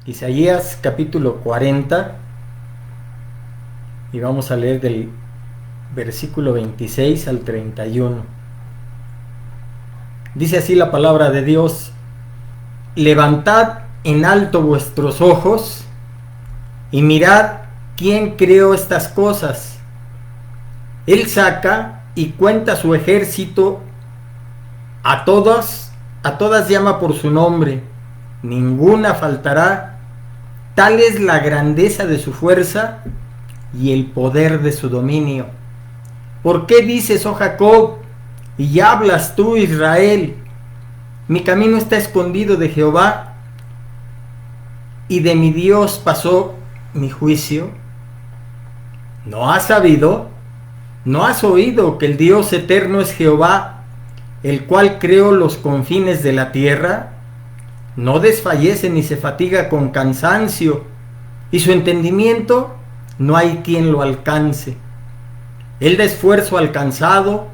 Isaías capítulo 40 y vamos a leer del versículo 26 al 31. Dice así la palabra de Dios: levantad en alto vuestros ojos y mirad quién creó estas cosas. Él saca y cuenta su ejército, a todas llama por su nombre, ninguna faltará. Tal es la grandeza de su fuerza y el poder de su dominio. ¿Por qué dices, oh Jacob, y hablas tú, Israel? Mi camino está escondido de Jehová, y de mi Dios pasó mi juicio. ¿No has sabido? ¿No has oído que el Dios eterno es Jehová, el cual creó los confines de la tierra? No desfallece ni se fatiga con cansancio, y su entendimiento no hay quien lo alcance. Él da esfuerzo al cansado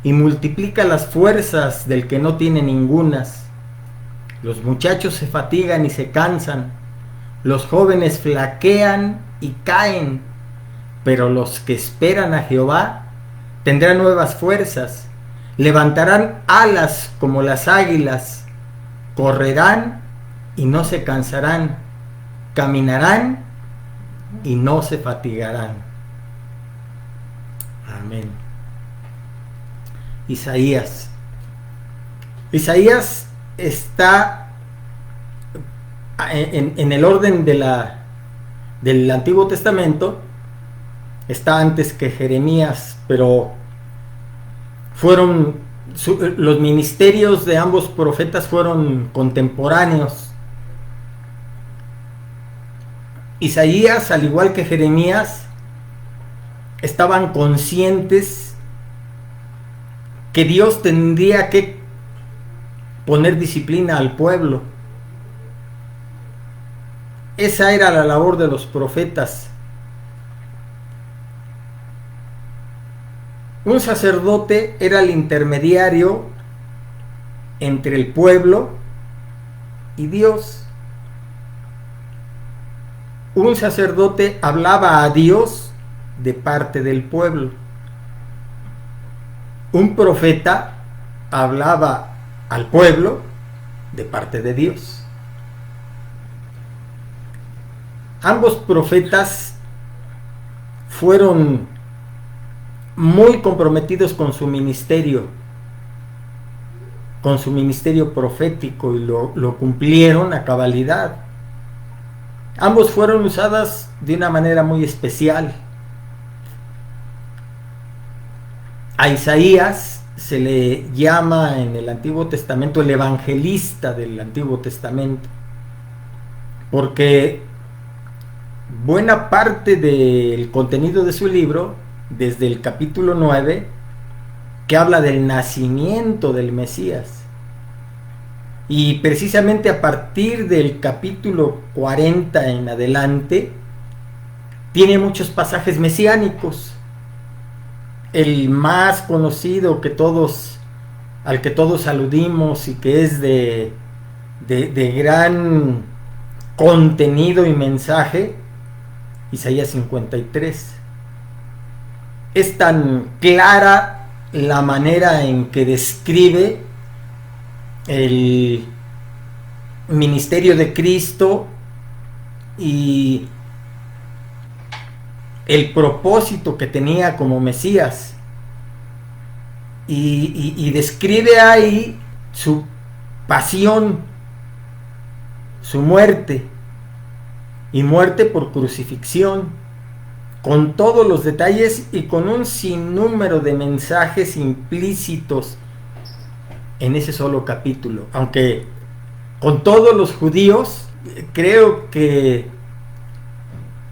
y multiplica las fuerzas del que no tiene ningunas. Los muchachos se fatigan y se cansan, los jóvenes flaquean y caen, pero los que esperan a Jehová tendrán nuevas fuerzas, levantarán alas como las águilas, correrán y no se cansarán, caminarán y no se fatigarán. Amén. Isaías está en el orden del Antiguo Testamento, está antes que Jeremías, pero los ministerios de ambos profetas fueron contemporáneos. Isaías, al igual que Jeremías, estaban conscientes que Dios tendría que poner disciplina al pueblo. Esa era la labor de los profetas. Un sacerdote era el intermediario entre el pueblo y Dios. Un sacerdote hablaba a Dios de parte del pueblo. Un profeta hablaba al pueblo de parte de Dios. Ambos profetas fueron muy comprometidos con su ministerio profético, y lo cumplieron a cabalidad. Ambos fueron usados de una manera muy especial. A Isaías se le llama en el Antiguo Testamento el evangelista del Antiguo Testamento, porque buena parte del contenido de su libro, desde el capítulo 9, que habla del nacimiento del Mesías, y precisamente a partir del capítulo 40 en adelante, tiene muchos pasajes mesiánicos. El más conocido al que todos aludimos y que es de gran contenido y mensaje, Isaías 53. Es tan clara la manera en que describe el ministerio de Cristo y el propósito que tenía como Mesías, y describe ahí su pasión, su muerte, y muerte por crucifixión, con todos los detalles y con un sinnúmero de mensajes implícitos en ese solo capítulo. Aunque con todos los judíos, creo que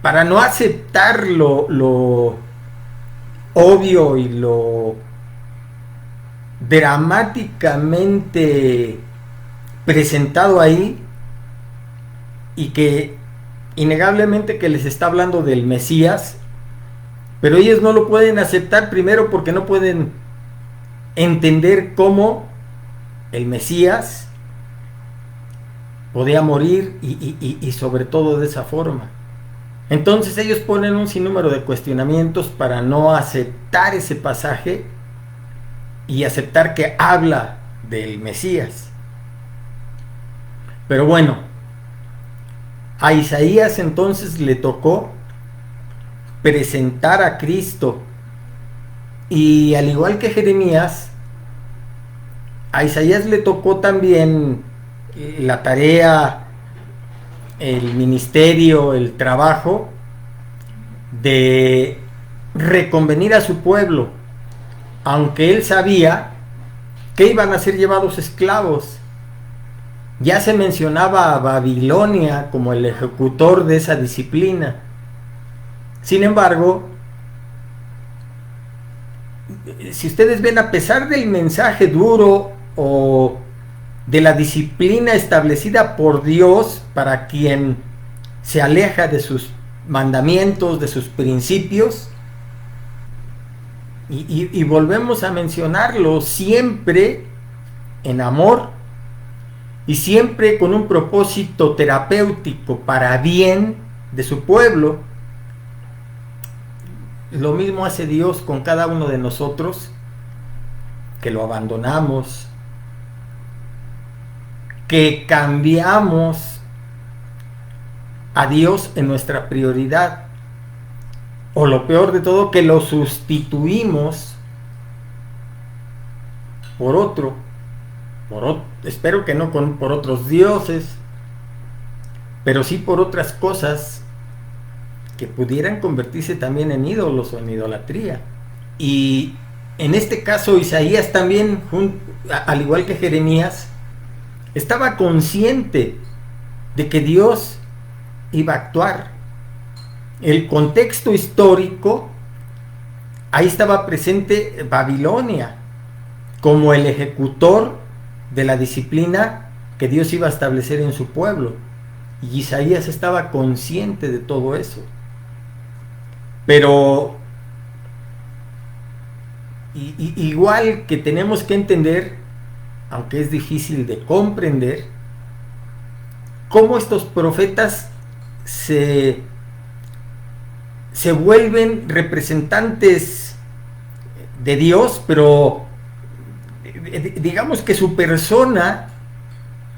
para no aceptar lo obvio y lo dramáticamente presentado ahí, y que innegablemente que les está hablando del Mesías, pero ellos no lo pueden aceptar, primero porque no pueden entender cómo el Mesías podía morir y sobre todo de esa forma. Entonces ellos ponen un sinnúmero de cuestionamientos para no aceptar ese pasaje y aceptar que habla del Mesías. Pero bueno, a Isaías entonces le tocó presentar a Cristo, y al igual que Jeremías, a Isaías le tocó también la tarea, el ministerio, el trabajo de reconvenir a su pueblo, aunque él sabía que iban a ser llevados esclavos. Ya se mencionaba a Babilonia como el ejecutor de esa disciplina. Sin embargo, si ustedes ven, a pesar del mensaje duro o de la disciplina establecida por Dios para quien se aleja de sus mandamientos, de sus principios, y volvemos a mencionarlo, siempre en amor y siempre con un propósito terapéutico para bien de su pueblo. Lo mismo hace Dios con cada uno de nosotros, que lo abandonamos, que cambiamos a Dios en nuestra prioridad, o lo peor de todo, que lo sustituimos por otro, espero que no por otros dioses, pero sí por otras cosas que pudieran convertirse también en ídolos o en idolatría. Y en este caso Isaías también, al igual que Jeremías, estaba consciente de que Dios iba a actuar. El contexto histórico, ahí estaba presente Babilonia como el ejecutor de la disciplina que Dios iba a establecer en su pueblo, y Isaías estaba consciente de todo eso. Pero igual que tenemos que entender, aunque es difícil de comprender, cómo estos profetas se vuelven representantes de Dios, pero digamos que su persona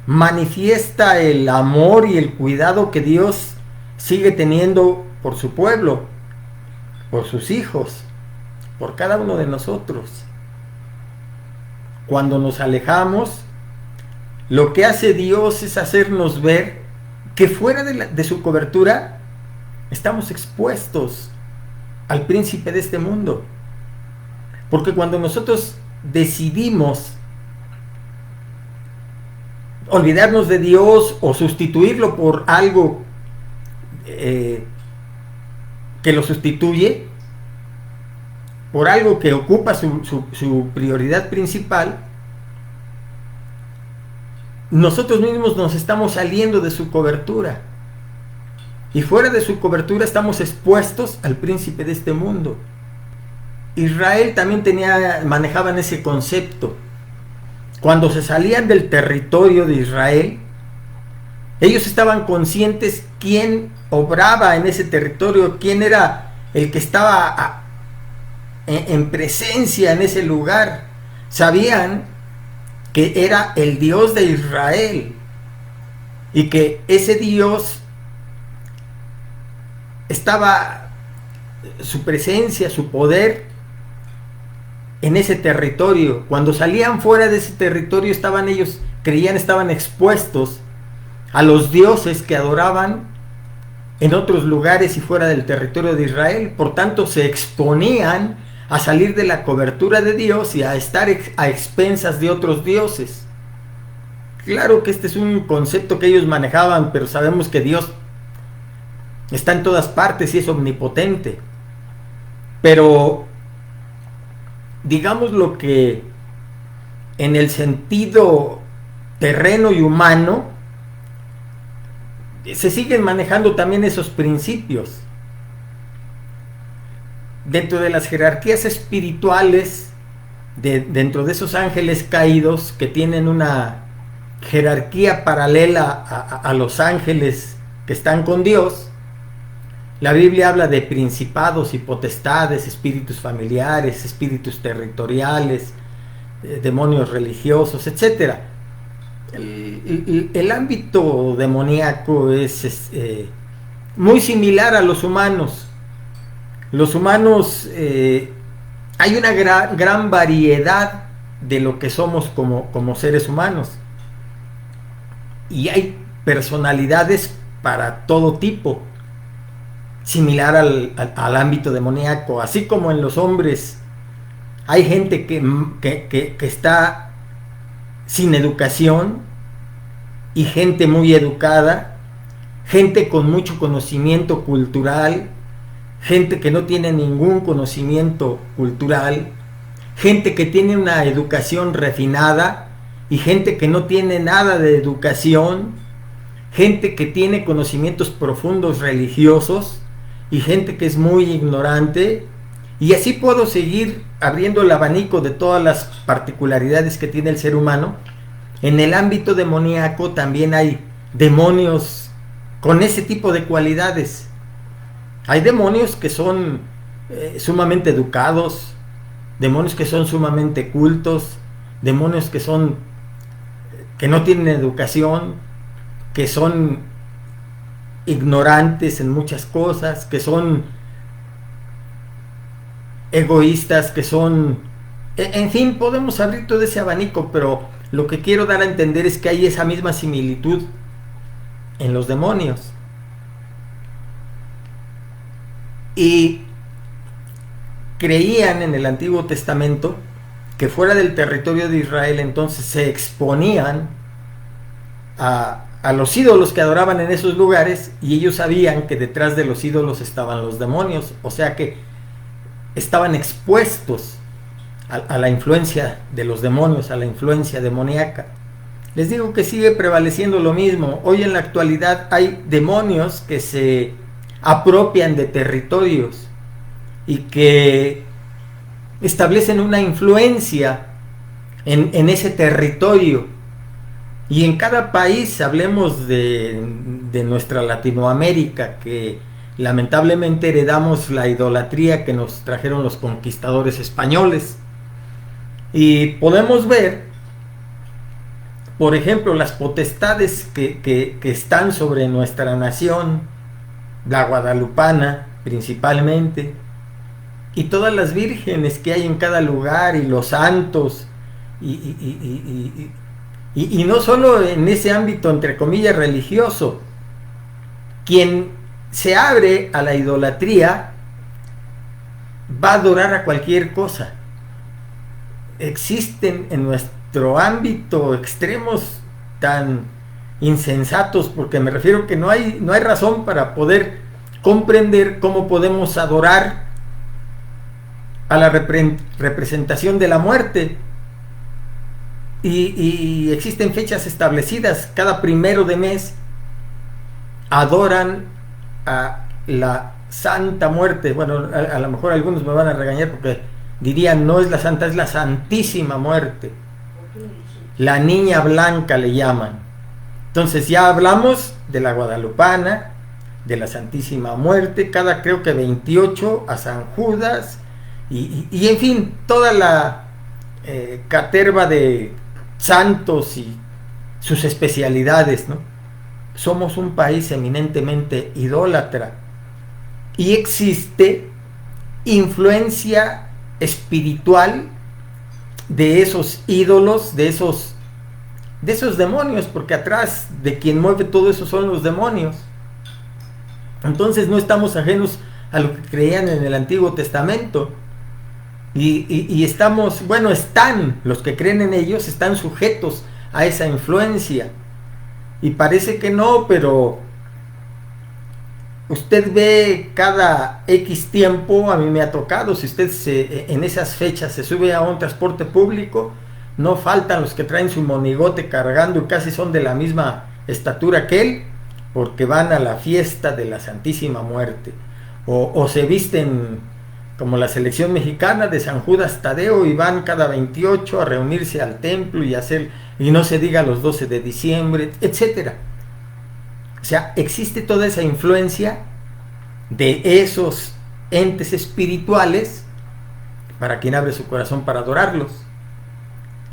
manifiesta el amor y el cuidado que Dios sigue teniendo por su pueblo, por sus hijos, por cada uno de nosotros. Cuando nos alejamos, lo que hace Dios es hacernos ver que fuera de su cobertura estamos expuestos al príncipe de este mundo. Porque cuando nosotros decidimos olvidarnos de Dios o sustituirlo por algo que lo sustituye, por algo que ocupa su prioridad principal, nosotros mismos nos estamos saliendo de su cobertura. Y fuera de su cobertura estamos expuestos al príncipe de este mundo. Israel también manejaban ese concepto. Cuando se salían del territorio de Israel, ellos estaban conscientes quién obraba en ese territorio, quién era el que estaba en presencia en ese lugar. Sabían que era el Dios de Israel y que ese Dios estaba, su presencia, su poder en ese territorio. Cuando salían fuera de ese territorio estaban expuestos a los dioses que adoraban en otros lugares y fuera del territorio de Israel. Por tanto, se exponían a salir de la cobertura de Dios y a estar a expensas de otros dioses. Claro que este es un concepto que ellos manejaban, pero sabemos que Dios está en todas partes y es omnipotente. Pero digamos lo que en el sentido terreno y humano se siguen manejando también esos principios. Dentro de las jerarquías espirituales, dentro de esos ángeles caídos que tienen una jerarquía paralela a los ángeles que están con Dios. La Biblia habla de principados y potestades, espíritus familiares, espíritus territoriales, demonios religiosos, etc. El ámbito demoníaco es muy similar a los humanos. Los humanos, hay una gran variedad de lo que somos como seres humanos. Y hay personalidades para todo tipo, similar al ámbito demoníaco. Así como en los hombres hay gente que está sin educación y gente muy educada, gente con mucho conocimiento cultural, gente que no tiene ningún conocimiento cultural, gente que tiene una educación refinada y gente que no tiene nada de educación, gente que tiene conocimientos profundos religiosos y gente que es muy ignorante. Y así puedo seguir abriendo el abanico de todas las particularidades que tiene el ser humano. En el ámbito demoníaco también hay demonios con ese tipo de cualidades. Hay demonios que son sumamente educados, demonios que son sumamente cultos, demonios que no tienen educación, que son ignorantes en muchas cosas, que son egoístas, que son... En fin, podemos abrir todo ese abanico, pero lo que quiero dar a entender es que hay esa misma similitud en los demonios. Y creían en el Antiguo Testamento que fuera del territorio de Israel entonces se exponían a los ídolos que adoraban en esos lugares, y ellos sabían que detrás de los ídolos estaban los demonios, o sea que estaban expuestos a la influencia de los demonios, a la influencia demoníaca. Les digo que sigue prevaleciendo lo mismo. Hoy en la actualidad hay demonios que se apropian de territorios y que establecen una influencia en ese territorio. Y en cada país, hablemos de nuestra Latinoamérica, que lamentablemente heredamos la idolatría que nos trajeron los conquistadores españoles. Y podemos ver, por ejemplo, las potestades que están sobre nuestra nación, la guadalupana principalmente, y todas las vírgenes que hay en cada lugar, y los santos, y no solo en ese ámbito entre comillas religioso. Quien se abre a la idolatría va a adorar a cualquier cosa. Existen en nuestro ámbito extremos tan insensatos, porque me refiero que no hay razón para poder comprender cómo podemos adorar a la representación de la muerte. Y existen fechas establecidas. Cada 1 de mes adoran a la Santa Muerte. Bueno, a lo mejor algunos me van a regañar porque dirían no es la Santa, es la Santísima Muerte. La Niña Blanca le llaman. Entonces ya hablamos de la guadalupana, de la Santísima Muerte, cada creo que 28 a San Judas, y en fin, toda la caterva de santos y sus especialidades, ¿no? Somos un país eminentemente idólatra y existe influencia espiritual de esos ídolos, de esos demonios, porque atrás de quien mueve todo eso son los demonios. Entonces no estamos ajenos a lo que creían en el Antiguo Testamento. Y estamos, bueno, están, los que creen en ellos están sujetos a esa influencia. Y parece que no, pero usted ve cada X tiempo, a mí me ha tocado, si usted en esas fechas se sube a un transporte público, no faltan los que traen su monigote cargando y casi son de la misma estatura que él, porque van a la fiesta de la Santísima Muerte. O se visten como la selección mexicana de San Judas Tadeo, y van cada 28 a reunirse al templo y hacer, y no se diga los 12 de diciembre, etcétera. O sea, existe toda esa influencia de esos entes espirituales para quien abre su corazón para adorarlos.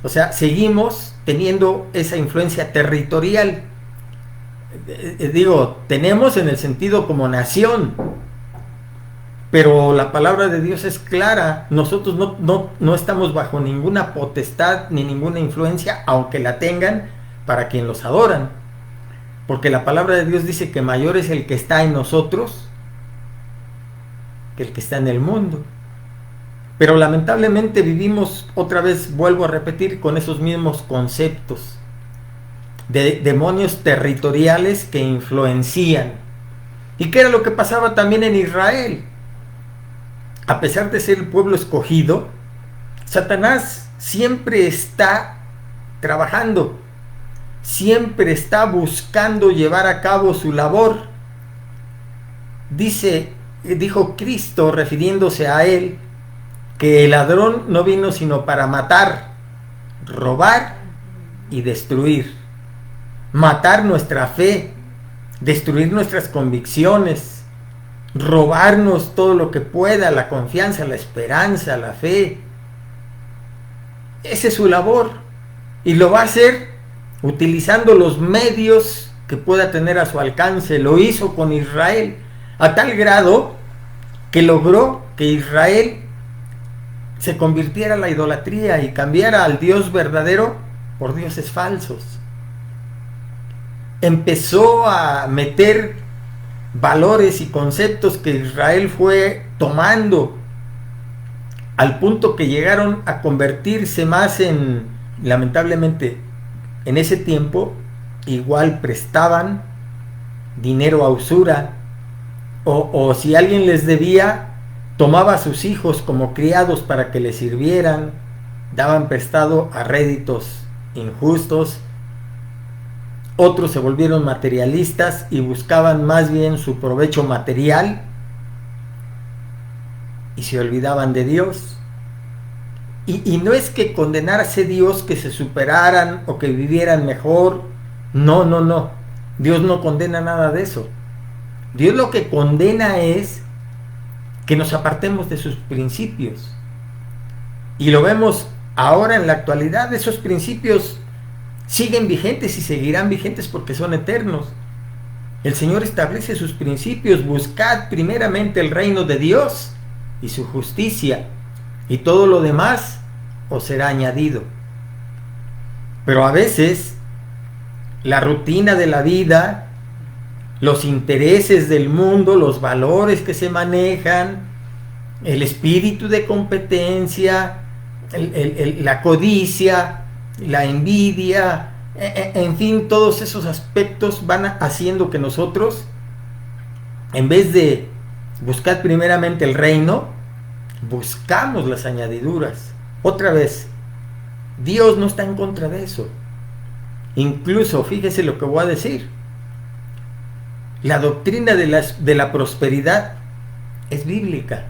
O sea, seguimos teniendo esa influencia territorial. Digo, tenemos en el sentido como nación, pero la palabra de Dios es clara. Nosotros no estamos bajo ninguna potestad ni ninguna influencia, aunque la tengan, para quien los adoran. Porque la palabra de Dios dice que mayor es el que está en nosotros que el que está en el mundo. Pero lamentablemente vivimos, otra vez vuelvo a repetir, con esos mismos conceptos de demonios territoriales que influencian. ¿Y qué era lo que pasaba también en Israel? A pesar de ser el pueblo escogido, Satanás siempre está trabajando, siempre está buscando llevar a cabo su labor. Dijo Cristo, refiriéndose a él, que el ladrón no vino sino para matar, robar y destruir. Matar nuestra fe, destruir nuestras convicciones, robarnos todo lo que pueda, la confianza, la esperanza, la fe. Esa es su labor, y lo va a hacer utilizando los medios que pueda tener a su alcance. Lo hizo con Israel, a tal grado que logró que Israel se convirtiera a la idolatría y cambiara al Dios verdadero por dioses falsos. Empezó a meter valores y conceptos que Israel fue tomando, al punto que llegaron a convertirse más en, lamentablemente, en ese tiempo, igual prestaban dinero a usura, o si alguien les debía, tomaba a sus hijos como criados para que les sirvieran, daban prestado a réditos injustos. Otros se volvieron materialistas y buscaban más bien su provecho material y se olvidaban de Dios. Y no es que condenarse Dios que se superaran o que vivieran mejor. No. Dios no condena nada de eso. Dios lo que condena es que nos apartemos de sus principios. Y lo vemos ahora en la actualidad. Esos principios siguen vigentes y seguirán vigentes porque son eternos. El Señor establece sus principios. Buscad primeramente el reino de Dios y su justicia, y todo lo demás os será añadido. Pero a veces la rutina de la vida, los intereses del mundo, los valores que se manejan, el espíritu de competencia, la codicia, la envidia, en fin, todos esos aspectos van haciendo que nosotros, en vez de buscar primeramente el reino, buscamos las añadiduras. Otra vez, Dios no está en contra de eso. Incluso, fíjese lo que voy a decir, la doctrina de la prosperidad es bíblica.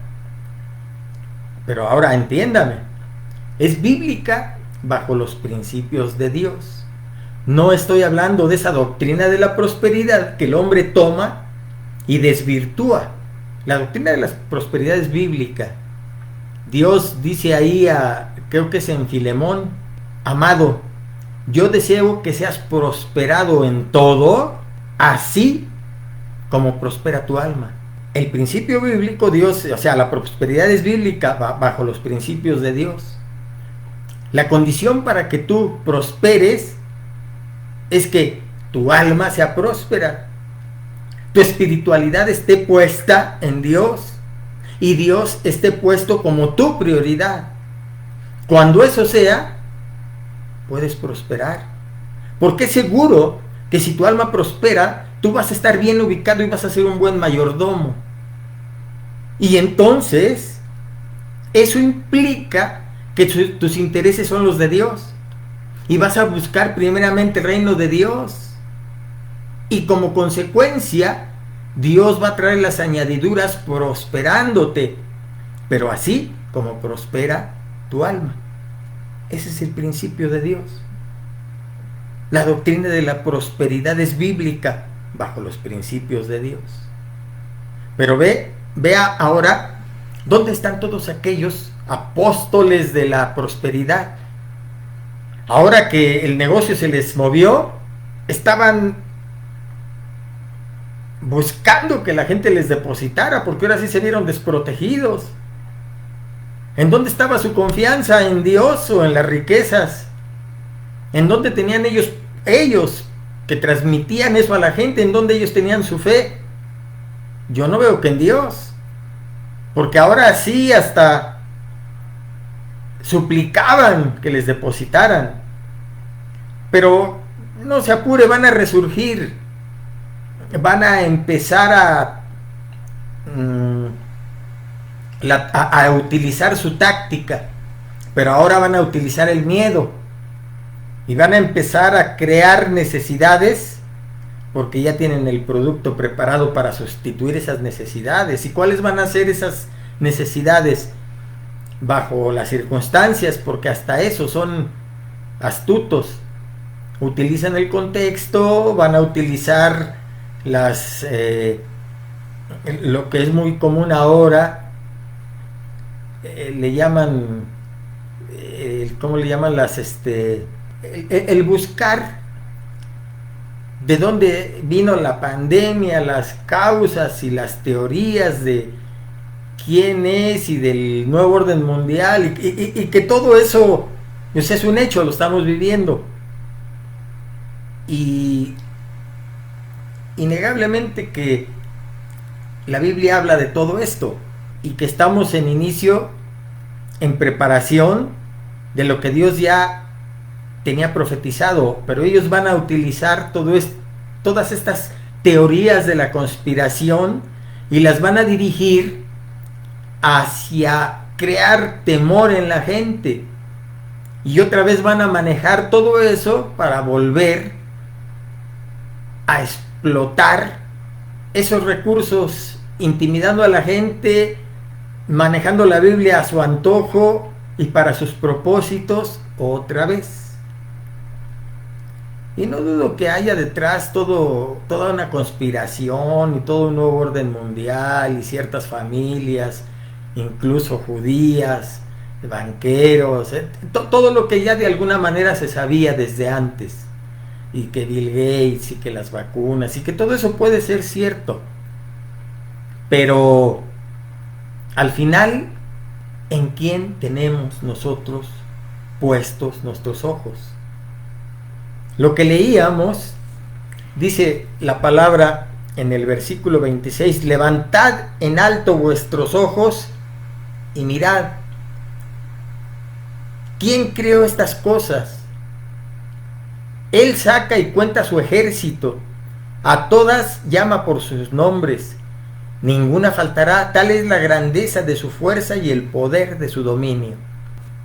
Pero ahora entiéndame, es bíblica bajo los principios de Dios. No estoy hablando de esa doctrina de la prosperidad que el hombre toma y desvirtúa. La doctrina de la prosperidad es bíblica. Dios dice ahí, creo que es en Filemón: amado, yo deseo que seas prosperado en todo, así como prospera tu alma. El principio bíblico, Dios, o sea, la prosperidad es bíblica bajo los principios de Dios. La condición para que tú prosperes es que tu alma sea próspera, tu espiritualidad esté puesta en Dios y Dios esté puesto como tu prioridad. Cuando eso sea, puedes prosperar, porque es seguro que si tu alma prospera, tú vas a estar bien ubicado y vas a ser un buen mayordomo. Y entonces, eso implica que tus intereses son los de Dios. Y vas a buscar primeramente el reino de Dios. Y como consecuencia, Dios va a traer las añadiduras prosperándote. pero así como prospera tu alma. Ese es el principio de Dios. La doctrina de la prosperidad es bíblica bajo los principios de Dios. Pero vea ahora dónde están todos aquellos apóstoles de la prosperidad. Ahora que el negocio se les movió, estaban buscando que la gente les depositara, porque ahora sí se vieron desprotegidos. ¿En dónde estaba su confianza? ¿En Dios o en las riquezas? ¿En dónde tenían ellos que transmitían eso a la gente? ¿En dónde ellos tenían su fe? Yo no veo que en Dios, porque ahora sí hasta suplicaban que les depositaran. Pero no se apure, van a resurgir, van a empezar a utilizar su táctica, pero ahora van a utilizar el miedo y van a empezar a crear necesidades, porque ya tienen el producto preparado para sustituir esas necesidades. ¿Y cuáles van a ser esas necesidades? Bajo las circunstancias, porque hasta eso son astutos. Utilizan el contexto, van a utilizar lo que es muy común ahora, le llaman, ¿cómo le llaman? El buscar de dónde vino la pandemia, las causas y las teorías de quién es y del nuevo orden mundial, y que todo eso es un hecho, lo estamos viviendo. Y innegablemente que la Biblia habla de todo esto y que estamos en inicio, en preparación de lo que Dios ya tenía profetizado, pero ellos van a utilizar todas estas teorías de la conspiración y las van a dirigir hacia crear temor en la gente, y otra vez van a manejar todo eso para volver a explotar esos recursos, intimidando a la gente, manejando la Biblia a su antojo y para sus propósitos otra vez. Y no dudo que haya detrás toda una conspiración y todo un nuevo orden mundial y ciertas familias, incluso judías, banqueros, todo lo que ya de alguna manera se sabía desde antes, y que Bill Gates y que las vacunas y que todo eso puede ser cierto, pero al final, ¿en quién tenemos nosotros puestos nuestros ojos? Lo que leíamos, dice la palabra en el versículo 26, levantad en alto vuestros ojos y mirad, ¿quién creó estas cosas? Él saca y cuenta su ejército, a todas llama por sus nombres, ninguna faltará, tal es la grandeza de su fuerza y el poder de su dominio.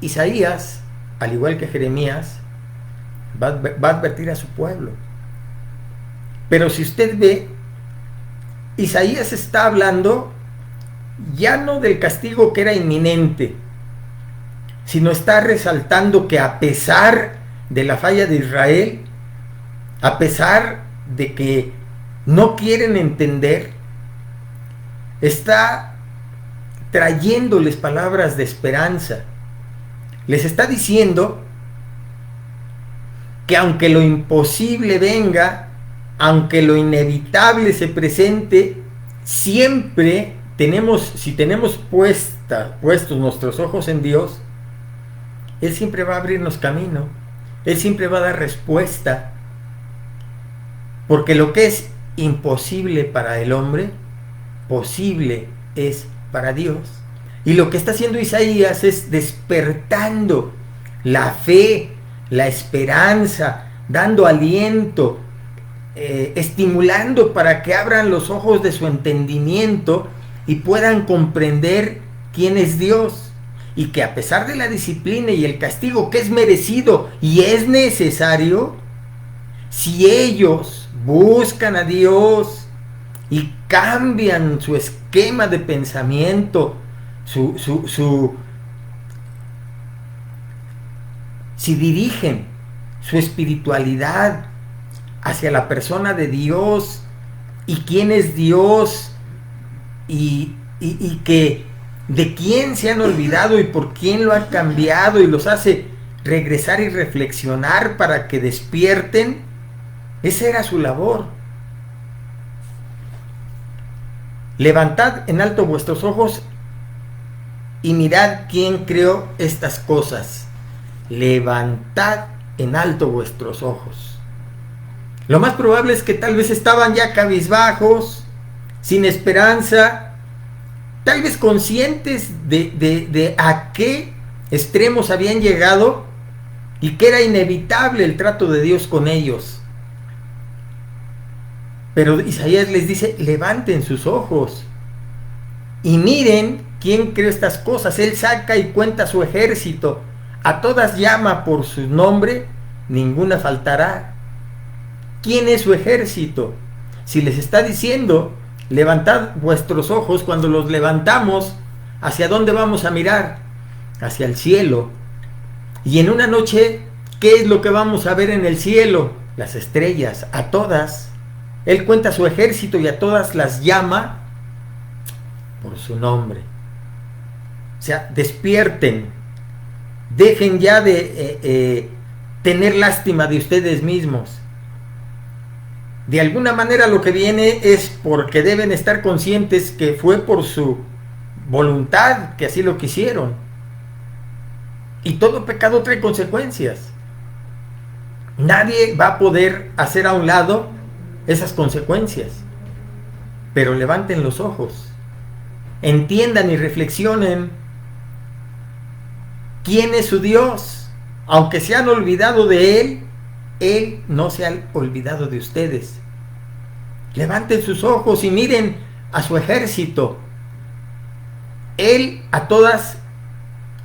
Isaías, al igual que Jeremías, va a advertir a su pueblo. Pero si usted ve, Isaías está hablando ya no del castigo que era inminente, sino está resaltando que a pesar de la falla de Israel, a pesar de que no quieren entender, está trayéndoles palabras de esperanza. Les está diciendo que aunque lo imposible venga, aunque lo inevitable se presente, siempre si tenemos puestos nuestros ojos en Dios, Él siempre va a abrirnos camino, Él siempre va a dar respuesta, porque lo que es imposible para el hombre, posible es para Dios. Y lo que está haciendo Isaías es despertando la fe, la esperanza, dando aliento, estimulando para que abran los ojos de su entendimiento y puedan comprender quién es Dios, y que a pesar de la disciplina y el castigo que es merecido y es necesario, si ellos buscan a Dios y cambian su esquema de pensamiento, su, su, su, si dirigen su espiritualidad hacia la persona de Dios y quién es Dios y que de quién se han olvidado y por quién lo han cambiado y los hace regresar y reflexionar para que despierten, esa era su labor. Levantad en alto vuestros ojos y mirad quién creó estas cosas. Levantad en alto vuestros ojos. Lo más probable es que tal vez estaban ya cabizbajos, sin esperanza, tal vez conscientes de a qué extremos habían llegado y que era inevitable el trato de Dios con ellos. Pero Isaías les dice, levanten sus ojos y miren quién creó estas cosas. Él saca y cuenta su ejército, a todas llama por su nombre, ninguna faltará. ¿Quién es su ejército? Si les está diciendo, levantad vuestros ojos, cuando los levantamos, ¿hacia dónde vamos a mirar? Hacia el cielo. Y en una noche, ¿qué es lo que vamos a ver en el cielo? Las estrellas, a todas. Él cuenta su ejército y a todas las llama por su nombre. O sea, despierten. Dejen ya de tener lástima de ustedes mismos. De alguna manera lo que viene es porque deben estar conscientes que fue por su voluntad que así lo quisieron. Y todo pecado trae consecuencias. Nadie va a poder hacer a un lado esas consecuencias. Pero levanten los ojos. Entiendan y reflexionen quién es su Dios. Aunque se han olvidado de Él, Él no se ha olvidado de ustedes. Levanten sus ojos y miren a su ejército. Él a todas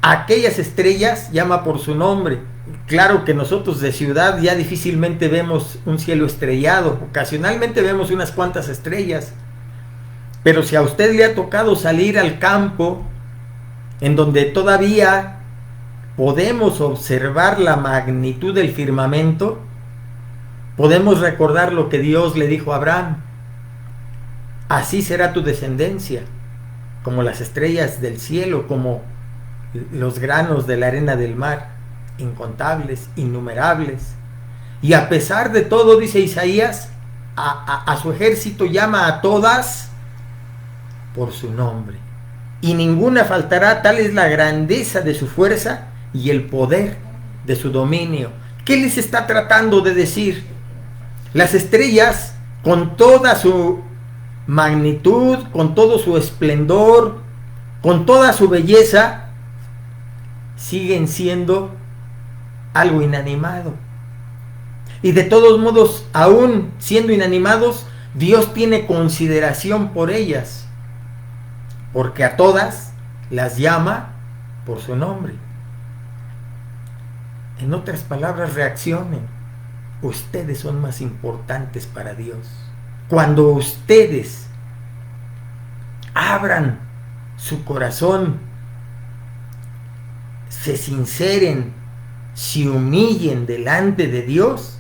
aquellas estrellas llama por su nombre. Claro que nosotros de ciudad ya difícilmente vemos un cielo estrellado. Ocasionalmente vemos unas cuantas estrellas. Pero si a usted le ha tocado salir al campo, en donde todavía podemos observar la magnitud del firmamento, podemos recordar lo que Dios le dijo a Abraham: así será tu descendencia, como las estrellas del cielo, como los granos de la arena del mar, incontables, innumerables. Y a pesar de todo, dice Isaías, a su ejército llama a todas por su nombre, y ninguna faltará. Tal es la grandeza de su fuerza y el poder de su dominio. ¿Qué les está tratando de decir? Las estrellas, con toda su magnitud, con todo su esplendor, con toda su belleza, siguen siendo algo inanimado. Y de todos modos, aún siendo inanimados, Dios tiene consideración por ellas, porque a todas las llama por su nombre. En otras palabras, reaccionen. Ustedes son más importantes para Dios. Cuando ustedes abran su corazón, se sinceren, se humillen delante de Dios,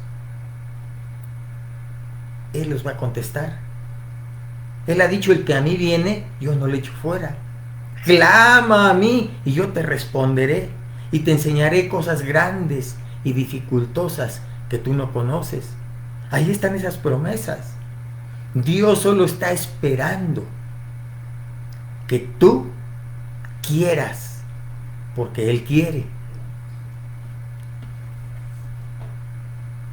Él los va a contestar. Él ha dicho: el que a mí viene, yo no le echo fuera. Clama a mí y yo te responderé y te enseñaré cosas grandes y dificultosas que tú no conoces. Ahí están esas promesas. Dios solo está esperando que tú quieras, porque Él quiere.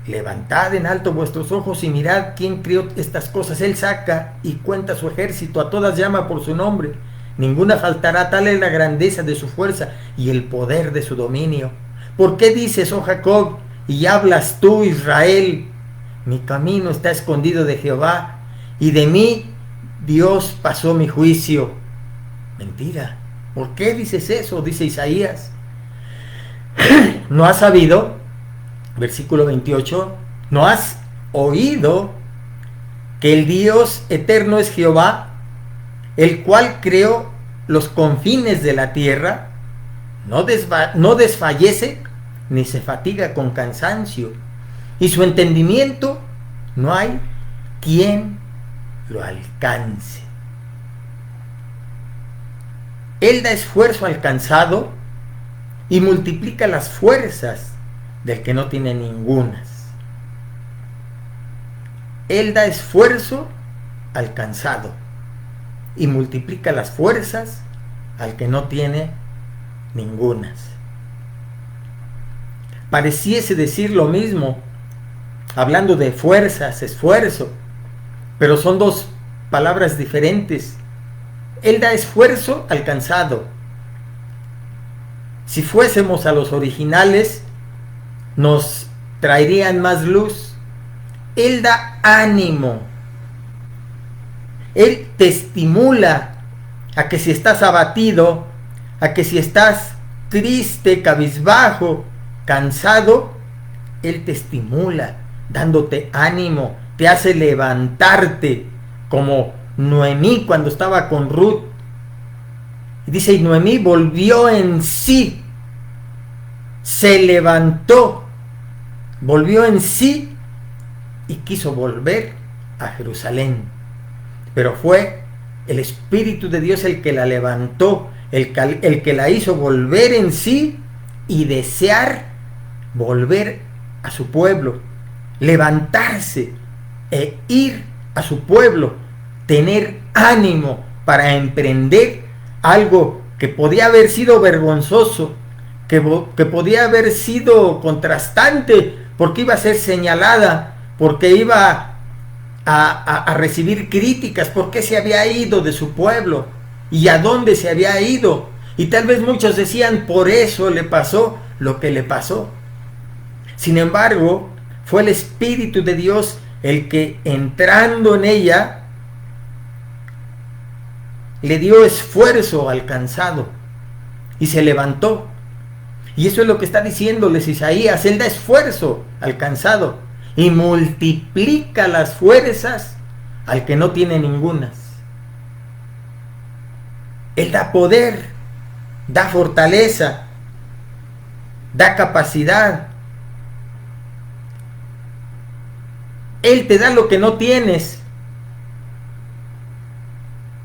Levantad en alto vuestros ojos y mirad quién creó estas cosas. Él saca y cuenta su ejército, a todas llama por su nombre. Ninguna faltará. Tal es la grandeza de su fuerza y el poder de su dominio. ¿Por qué dices, oh Jacob, y hablas tú, Israel? Mi camino está escondido de Jehová, y de mí Dios pasó mi juicio. Mentira. ¿Por qué dices eso? Dice Isaías. ¿No has sabido? Versículo 28. ¿No has oído que el Dios eterno es Jehová, el cual creó los confines de la tierra, no desfallece ni se fatiga con cansancio, y su entendimiento no hay quien lo alcance. Él da esfuerzo al cansado y multiplica las fuerzas del que no tiene ningunas. Él da esfuerzo al cansado y multiplica las fuerzas al que no tiene ningunas. Pareciese decir lo mismo, hablando de fuerzas, esfuerzo, pero son dos palabras diferentes. Él da esfuerzo al cansado. Si fuésemos a los originales, nos traerían más luz. Él da ánimo. Él te estimula a que si estás abatido, a que si estás triste, cabizbajo, cansado, Él te estimula, dándote ánimo, te hace levantarte, como Noemí cuando estaba con Ruth. Dice, y Noemí volvió en sí, se levantó, volvió en sí y quiso volver a Jerusalén. Pero fue el Espíritu de Dios el que la levantó, el que la hizo volver en sí y desear volver a su pueblo, levantarse e ir a su pueblo, tener ánimo para emprender algo que podía haber sido vergonzoso, que podía haber sido contrastante, porque iba a ser señalada, porque iba a recibir críticas, porque se había ido de su pueblo y a dónde se había ido. Y tal vez muchos decían, por eso le pasó lo que le pasó. Sin embargo, fue el Espíritu de Dios el que, entrando en ella, le dio esfuerzo al cansado y se levantó. Y eso es lo que está diciéndoles Isaías. Él da esfuerzo al cansado y multiplica las fuerzas al que no tiene ningunas. Él da poder, da fortaleza, da capacidad. Él te da lo que no tienes.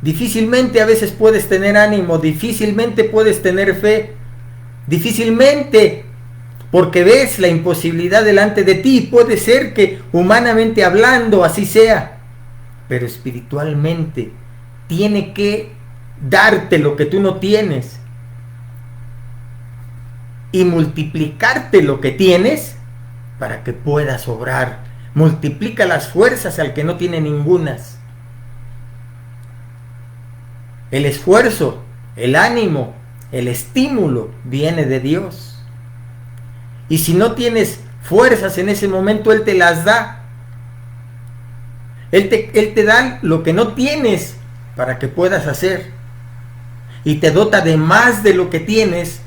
Difícilmente a veces puedes tener ánimo, difícilmente puedes tener fe, difícilmente, porque ves la imposibilidad delante de ti. Puede ser que humanamente hablando así sea, pero espiritualmente tiene que darte lo que tú no tienes y multiplicarte lo que tienes para que puedas obrar. Multiplica las fuerzas al que no tiene ningunas. El esfuerzo, el ánimo, el estímulo viene de Dios. Y si no tienes fuerzas en ese momento, Él te las da. Él te da lo que no tienes para que puedas hacer. Y te dota de más de lo que tienes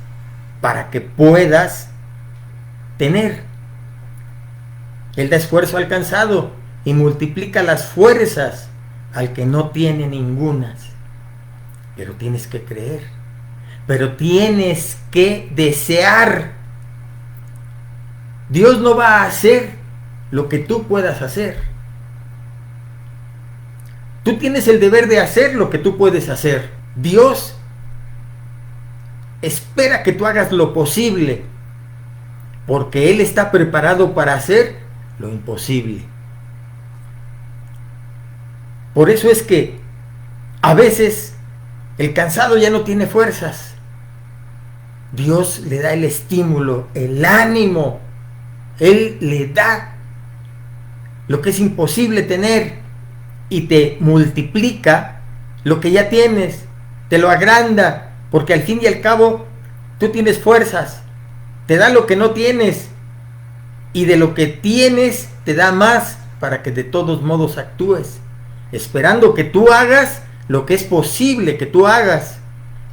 para que puedas tener. Él da esfuerzo al cansado y multiplica las fuerzas al que no tiene ningunas. Pero tienes que creer, pero tienes que desear. Dios no va a hacer lo que tú puedas hacer. Tú tienes el deber de hacer lo que tú puedes hacer. Dios espera que tú hagas lo posible, porque Él está preparado para hacer lo imposible. Por eso es que a veces el cansado ya no tiene fuerzas. Dios le da el estímulo, el ánimo. Él le da lo que es imposible tener y te multiplica lo que ya tienes, te lo agranda, porque al fin y al cabo tú tienes fuerzas. Te da lo que no tienes y de lo que tienes te da más para que de todos modos actúes, esperando que tú hagas lo que es posible que tú hagas,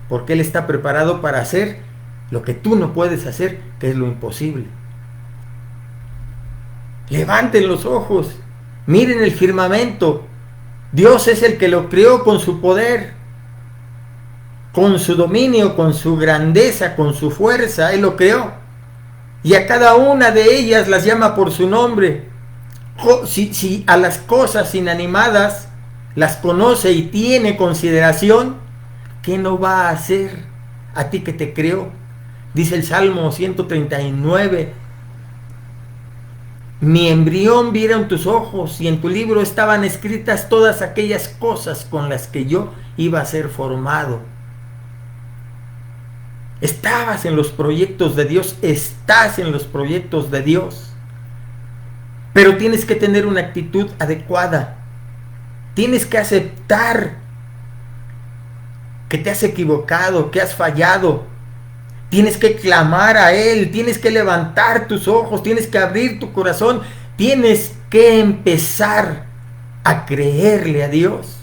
porque Él está preparado para hacer lo que tú no puedes hacer, que es lo imposible. Levanten los ojos, miren el firmamento. Dios es el que lo creó con su poder. con su dominio, con su grandeza, con su fuerza. Él lo creó. Y a cada una de ellas las llama por su nombre. Si a las cosas inanimadas las conoce y tiene consideración, ¿qué no va a hacer a ti que te creó? Dice el Salmo 139: mi embrión vieron tus ojos, y en tu libro estaban escritas todas aquellas cosas con las que yo iba a ser formado. Estabas en los proyectos de Dios, estás en los proyectos de Dios. Pero tienes que tener una actitud adecuada. Tienes que aceptar que te has equivocado, que has fallado. Tienes que clamar a Él, tienes que levantar tus ojos, tienes que abrir tu corazón, tienes que empezar a creerle a Dios.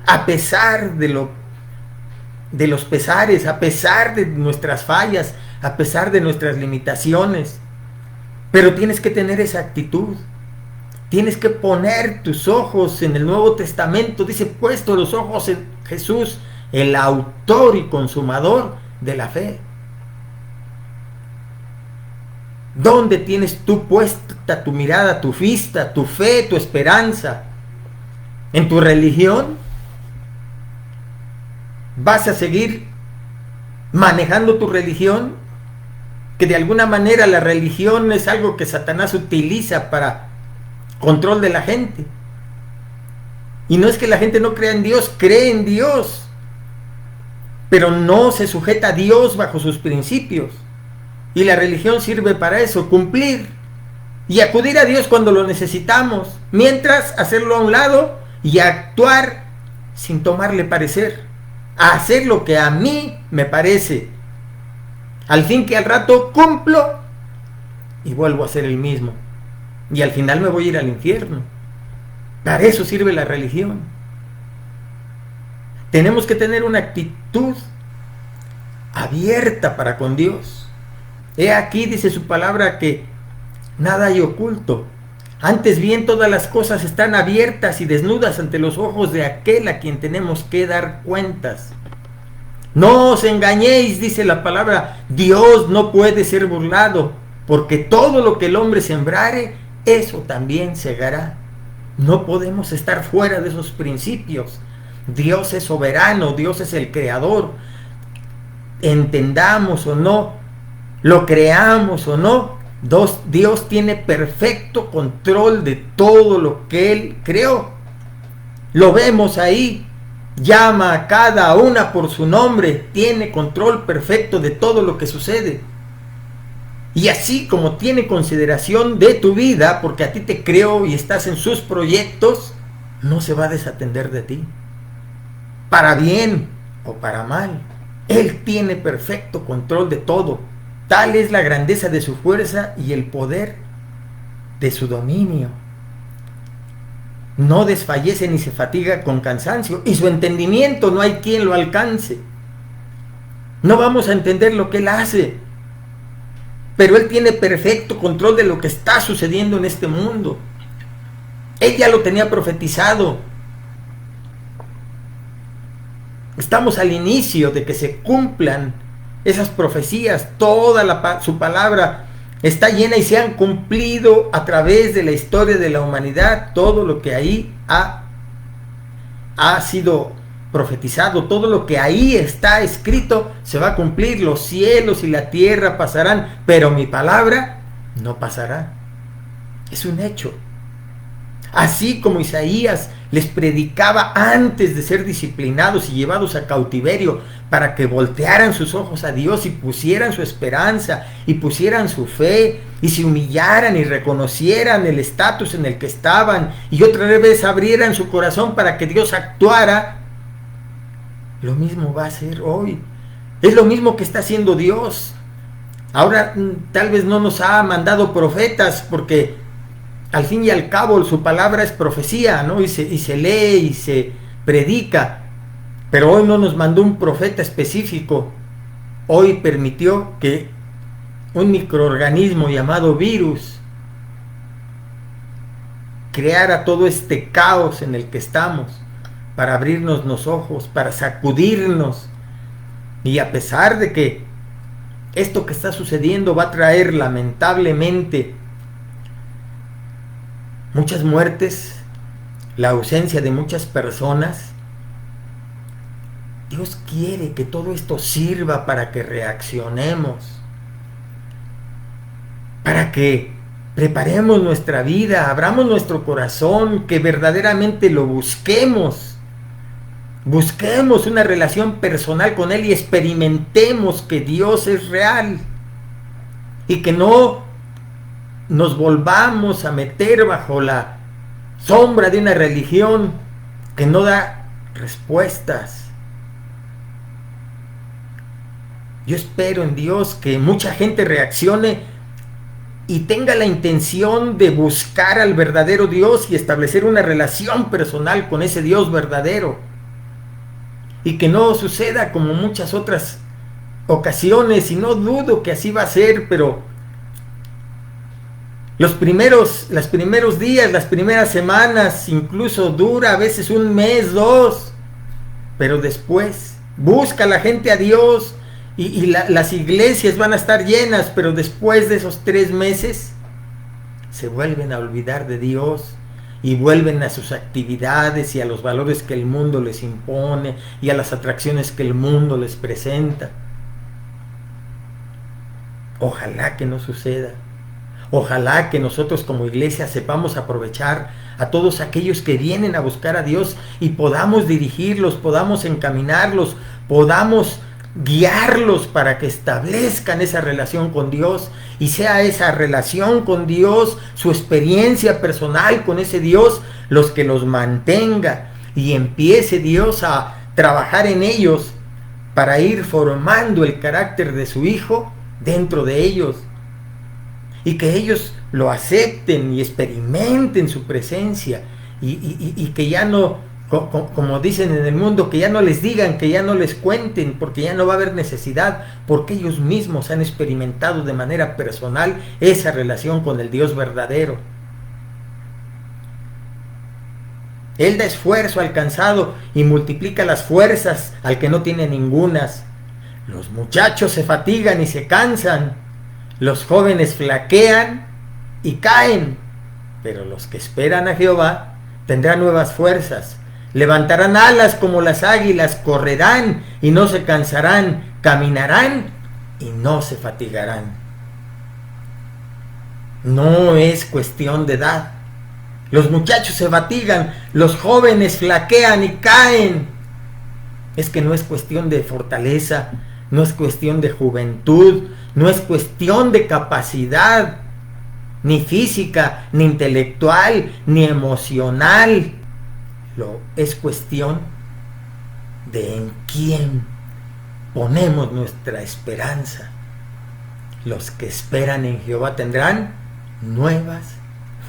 A pesar de los pesares, a pesar de nuestras fallas, a pesar de nuestras limitaciones. Pero tienes que tener esa actitud. Tienes que poner tus ojos en el Nuevo Testamento. Dice, puesto los ojos en Jesús, el autor y consumador de la fe. ¿Dónde tienes tú puesta tu mirada, tu vista, tu fe, tu esperanza? ¿En tu religión? ¿Vas a seguir manejando tu religión? Que de alguna manera la religión es algo que Satanás utiliza para control de la gente. Y no es que la gente no crea en Dios, cree en Dios, pero no se sujeta a Dios bajo sus principios. Y la religión sirve para eso, cumplir y acudir a Dios cuando lo necesitamos, mientras hacerlo a un lado y actuar sin tomarle parecer, a hacer lo que a mí me parece, al fin que al rato cumplo y vuelvo a ser el mismo, y al final me voy a ir al infierno. Para eso sirve la religión. Tenemos que tener una actitud abierta para con Dios. He aquí, dice su palabra, que nada hay oculto. Antes bien, todas las cosas están abiertas y desnudas ante los ojos de aquel a quien tenemos que dar cuentas. No os engañéis, dice la palabra, Dios no puede ser burlado, porque todo lo que el hombre sembrare, eso también segará. No podemos estar fuera de esos principios. Dios es soberano, Dios es el creador. Entendamos o no, lo creamos o no, Dios tiene perfecto control de todo lo que Él creó. Lo vemos ahí, llama a cada una por su nombre, tiene control perfecto de todo lo que sucede. Y así como tiene consideración de tu vida, porque a ti te creó y estás en sus proyectos, no se va a desatender de ti, para bien o para mal. Él tiene perfecto control de todo. Tal es la grandeza de su fuerza y el poder de su dominio. No desfallece ni se fatiga con cansancio, y su entendimiento no hay quien lo alcance. No vamos a entender lo que Él hace, pero Él tiene perfecto control de lo que está sucediendo en este mundo. Él ya lo tenía profetizado. Estamos al inicio de que se cumplan esas profecías. Toda su palabra está llena y se han cumplido a través de la historia de la humanidad. Todo lo que ahí ha sido profetizado, todo lo que ahí está escrito se va a cumplir. Los cielos y la tierra pasarán, pero mi palabra no pasará. Es un hecho. Así como Isaías les predicaba antes de ser disciplinados y llevados a cautiverio, para que voltearan sus ojos a Dios y pusieran su esperanza y pusieran su fe y se humillaran y reconocieran el estatus en el que estaban y otra vez abrieran su corazón para que Dios actuara. Lo mismo va a ser hoy. Es lo mismo que está haciendo Dios. Ahora tal vez no nos ha mandado profetas, porque al fin y al cabo su palabra es profecía, ¿no? Y se lee y se predica. Pero hoy no nos mandó un profeta específico. Hoy permitió que un microorganismo llamado virus creara todo este caos en el que estamos, para abrirnos los ojos, para sacudirnos Y a pesar de que esto que está sucediendo va a traer lamentablemente muchas muertes, la ausencia de muchas personas, Dios quiere que todo esto sirva para que reaccionemos, para que preparemos nuestra vida, abramos nuestro corazón, que verdaderamente lo busquemos. Busquemos una relación personal con Él y experimentemos que Dios es real. Y que no nos volvamos a meter bajo la sombra de una religión que no da respuestas. Yo espero en Dios que mucha gente reaccione y tenga la intención de buscar al verdadero Dios y establecer una relación personal con ese Dios verdadero. Y que no suceda como muchas otras ocasiones, y no dudo que así va a ser, pero los primeros días, las primeras semanas, incluso dura a veces un mes, 2, pero después busca la gente a Dios y las iglesias van a estar llenas, pero después de esos 3 meses se vuelven a olvidar de Dios y vuelven a sus actividades y a los valores que el mundo les impone y a las atracciones que el mundo les presenta. Ojalá que no suceda. Ojalá que nosotros como iglesia sepamos aprovechar a todos aquellos que vienen a buscar a Dios y podamos dirigirlos, podamos encaminarlos, podamos guiarlos para que establezcan esa relación con Dios y sea esa relación con Dios, su experiencia personal con ese Dios, los que los mantenga y empiece Dios a trabajar en ellos para ir formando el carácter de su Hijo dentro de ellos y que ellos lo acepten y experimenten su presencia y que ya no, como dicen en el mundo, que ya no les digan, que ya no les cuenten, porque ya no va a haber necesidad, porque ellos mismos han experimentado de manera personal esa relación con el Dios verdadero. Él da esfuerzo al cansado y multiplica las fuerzas al que no tiene ningunas. Los muchachos se fatigan y se cansan, los jóvenes flaquean y caen, pero los que esperan a Jehová tendrán nuevas fuerzas. Levantarán alas como las águilas, correrán y no se cansarán, caminarán y no se fatigarán. No es cuestión de edad. Los muchachos se fatigan, los jóvenes flaquean y caen. Es que no es cuestión de fortaleza, no es cuestión de juventud, no es cuestión de capacidad, ni física, ni intelectual, ni emocional. Es cuestión de en quién ponemos nuestra esperanza. Los que esperan en Jehová tendrán nuevas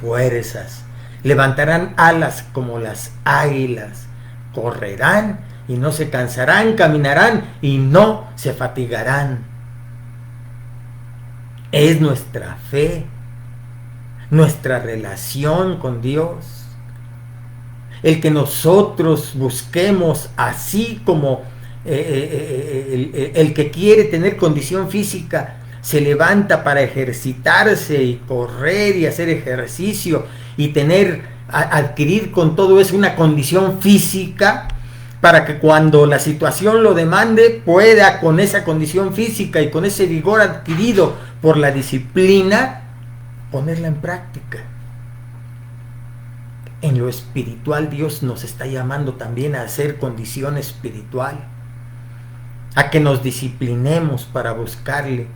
fuerzas, levantarán alas como las águilas, correrán y no se cansarán, caminarán y no se fatigarán. Es nuestra fe, nuestra relación con Dios, el que nosotros busquemos, así como el que quiere tener condición física se levanta para ejercitarse y correr y hacer ejercicio y adquirir con todo eso una condición física para que cuando la situación lo demande pueda con esa condición física y con ese vigor adquirido por la disciplina ponerla en práctica. En lo espiritual Dios nos está llamando también a hacer condición espiritual, a que nos disciplinemos para buscarle,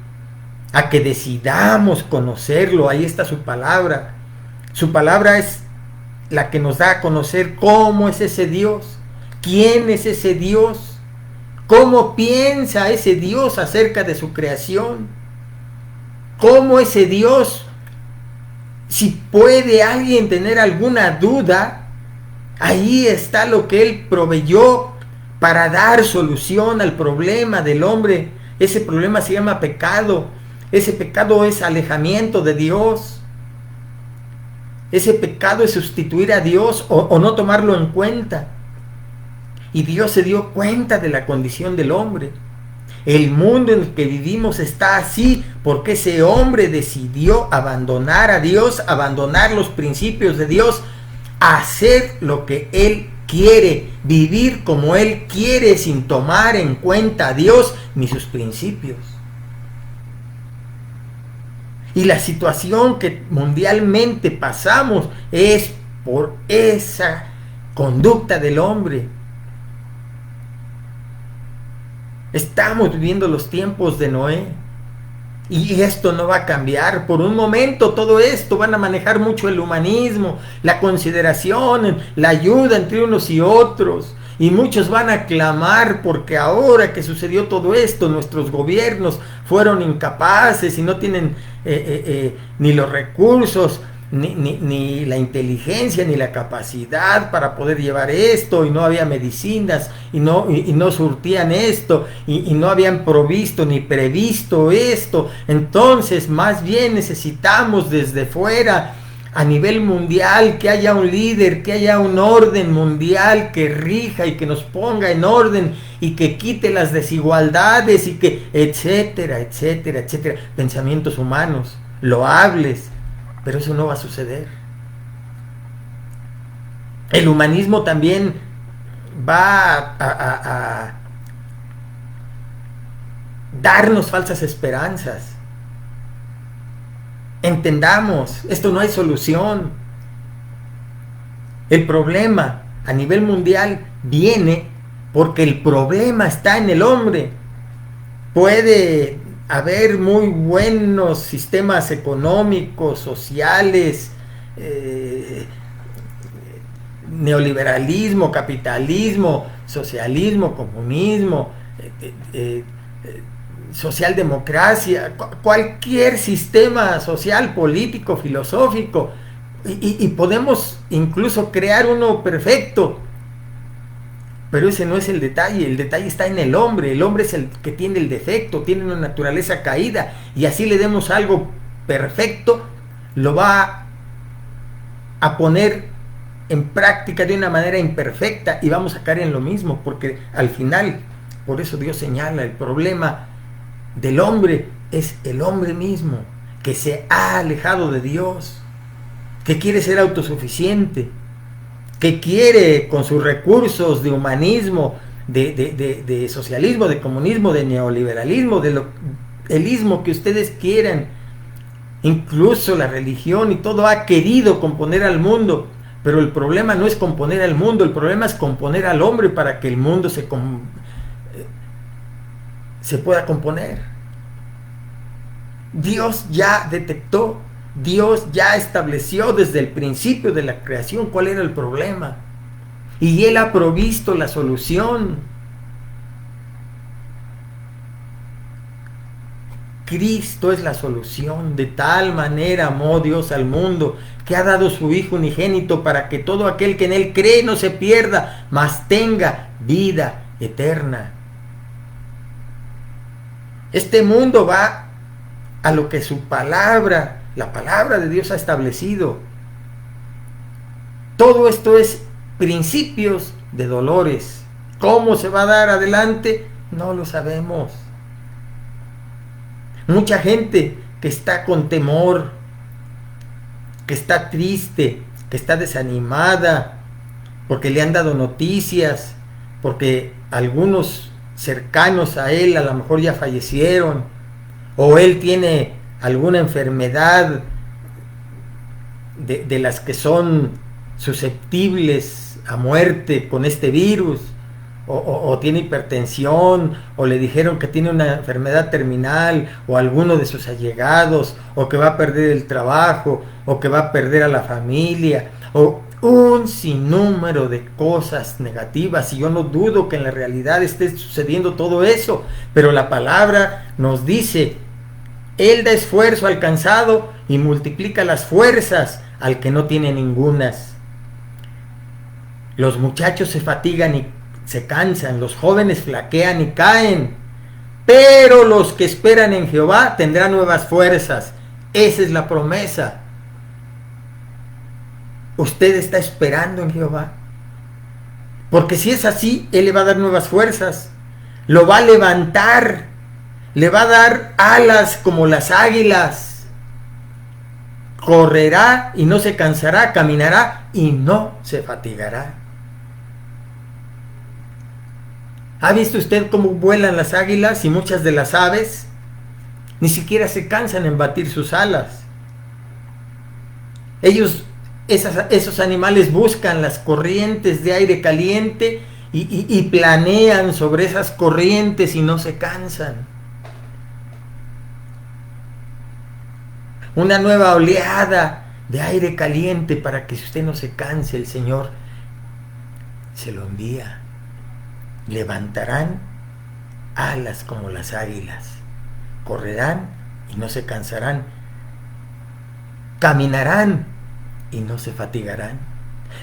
a que decidamos conocerlo. Ahí está su palabra. Su palabra es la que nos da a conocer cómo es ese Dios, quién es ese Dios, cómo piensa ese Dios acerca de su creación, cómo ese Dios, si puede alguien tener alguna duda, ahí está lo que Él proveyó para dar solución al problema del hombre. Ese problema se llama pecado. Ese pecado es alejamiento de Dios. Ese pecado es sustituir a Dios o no tomarlo en cuenta. Y Dios se dio cuenta de la condición del hombre. El mundo en el que vivimos está así porque ese hombre decidió abandonar a Dios, abandonar los principios de Dios, hacer lo que él quiere, vivir como él quiere sin tomar en cuenta a Dios ni sus principios. Y la situación que mundialmente pasamos es por esa conducta del hombre. Estamos viviendo los tiempos de Noé. Y esto no va a cambiar. Por un momento todo esto van a manejar mucho el humanismo, la consideración, la ayuda entre unos y otros. Y muchos van a clamar porque ahora que sucedió todo esto, nuestros gobiernos fueron incapaces y no tienen ni los recursos, ni la inteligencia, ni la capacidad para poder llevar esto, y no había medicinas, y no surtían esto, y no habían provisto ni previsto esto. Entonces, más bien necesitamos desde fuera, a nivel mundial, que haya un líder, que haya un orden mundial que rija y que nos ponga en orden y que quite las desigualdades y que etcétera, etcétera, etcétera. Pensamientos humanos, loables, pero eso no va a suceder. El humanismo también va a darnos falsas esperanzas. Entendamos, esto no hay solución. El problema a nivel mundial viene porque el problema está en el hombre. Puede haber muy buenos sistemas económicos, sociales, neoliberalismo, capitalismo, socialismo, comunismo, socialdemocracia, cualquier sistema social, político, filosófico, y podemos incluso crear uno perfecto, pero ese no es el detalle está en el hombre es el que tiene el defecto, tiene una naturaleza caída, y así le demos algo perfecto, lo va a poner en práctica de una manera imperfecta y vamos a caer en lo mismo, porque al final, por eso Dios señala, el problema del hombre es el hombre mismo, que se ha alejado de Dios, que quiere ser autosuficiente, que quiere con sus recursos de humanismo, de socialismo, de comunismo, de neoliberalismo, el ismo que ustedes quieran, incluso la religión y todo ha querido componer al mundo, pero el problema no es componer al mundo, el problema es componer al hombre para que el mundo se pueda componer. Dios ya detectó, Dios ya estableció desde el principio de la creación cuál era el problema, y Él ha provisto la solución. Cristo es la solución. De tal manera amó Dios al mundo, que ha dado su Hijo unigénito, para que todo aquel que en Él cree no se pierda, mas tenga vida eterna. Este mundo va a lo que su palabra, la palabra de Dios ha establecido. Todo esto es principios de dolores. ¿Cómo se va a dar adelante? No lo sabemos. Mucha gente que está con temor, que está triste, que está desanimada, porque le han dado noticias, porque algunos cercanos a él a lo mejor ya fallecieron, o él tiene alguna enfermedad de las que son susceptibles a muerte con este virus, o tiene hipertensión, o le dijeron que tiene una enfermedad terminal, o alguno de sus allegados, o que va a perder el trabajo, o que va a perder a la familia, o un sinnúmero de cosas negativas, y yo no dudo que en la realidad esté sucediendo todo eso, pero la palabra nos dice: Él da esfuerzo al cansado y multiplica las fuerzas al que no tiene ningunas. Los muchachos se fatigan y se cansan, los jóvenes flaquean y caen, pero los que esperan en Jehová tendrán nuevas fuerzas. Esa es la promesa. Usted está esperando en Jehová, porque si es así, Él le va a dar nuevas fuerzas, lo va a levantar Le va a dar alas como las águilas. Correrá y no se cansará, caminará y no se fatigará. ¿Ha visto usted cómo vuelan las águilas y muchas de las aves? Ni siquiera se cansan en batir sus alas. Esos animales buscan las corrientes de aire caliente y planean sobre esas corrientes y no se cansan. Una nueva oleada de aire caliente para que usted no se canse, el Señor se lo envía. Levantarán alas como las águilas, correrán y no se cansarán, caminarán y no se fatigarán.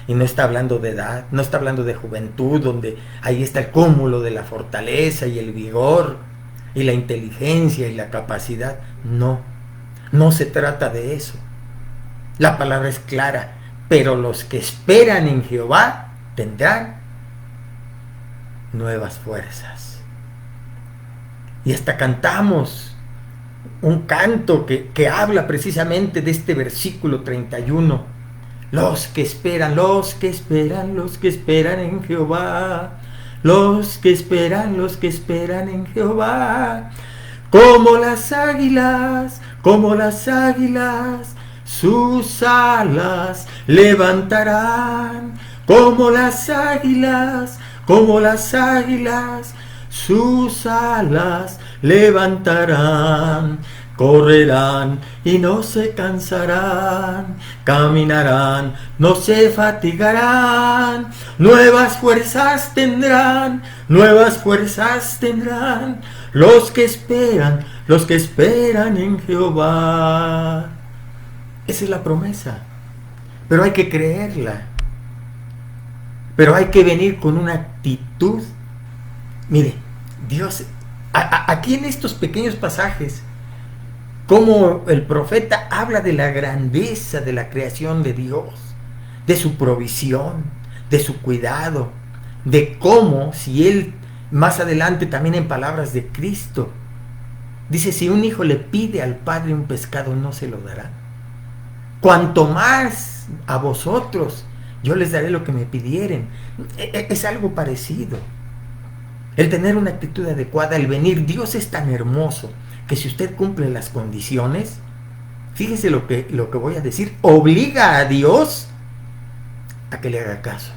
Y no está hablando de edad, no está hablando de juventud, donde ahí está el cúmulo de la fortaleza y el vigor y la inteligencia y la capacidad. No se trata de eso. La palabra es clara, pero los que esperan en Jehová tendrán nuevas fuerzas. Y hasta cantamos un canto que habla precisamente de este versículo 31. Los que esperan en Jehová. Los que esperan en Jehová. Como las águilas, sus alas levantarán. Como las águilas, sus alas levantarán. Correrán y no se cansarán, caminarán, no se fatigarán, nuevas fuerzas tendrán, los que esperan en Jehová. Esa es la promesa, pero hay que creerla, pero hay que venir con una actitud. Mire, Dios, aquí en estos pequeños pasajes, como el profeta habla de la grandeza de la creación de Dios, de su provisión, de su cuidado, de cómo, si él, más adelante también en palabras de Cristo, dice, si un hijo le pide al padre un pescado, no se lo dará. Cuanto más a vosotros, yo les daré lo que me pidieren. Es algo parecido. El tener una actitud adecuada, el venir. Dios es tan hermoso que si usted cumple las condiciones, fíjese lo que voy a decir, obliga a Dios a que le haga caso.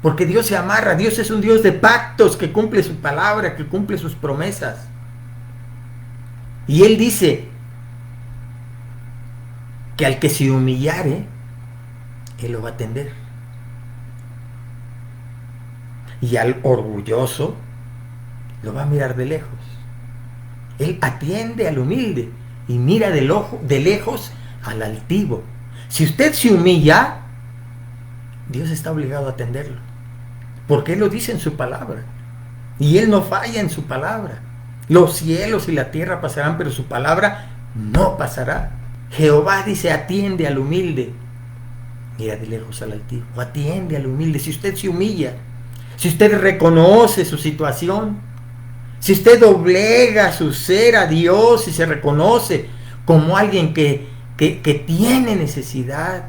Porque Dios se amarra, Dios es un Dios de pactos, que cumple su palabra, que cumple sus promesas. Y Él dice que al que se humillare, Él lo va a atender. Y al orgulloso, lo va a mirar de lejos. Él atiende al humilde y mira de lejos al altivo. Si usted se humilla, Dios está obligado a atenderlo, porque Él lo dice en su palabra, y Él no falla en su palabra. Los cielos y la tierra pasarán, pero su palabra no pasará. Jehová dice, atiende al humilde, mira de lejos al altivo, atiende al humilde. Si usted se humilla, si usted reconoce su situación, si usted doblega su ser a Dios y se reconoce como alguien que tiene necesidad,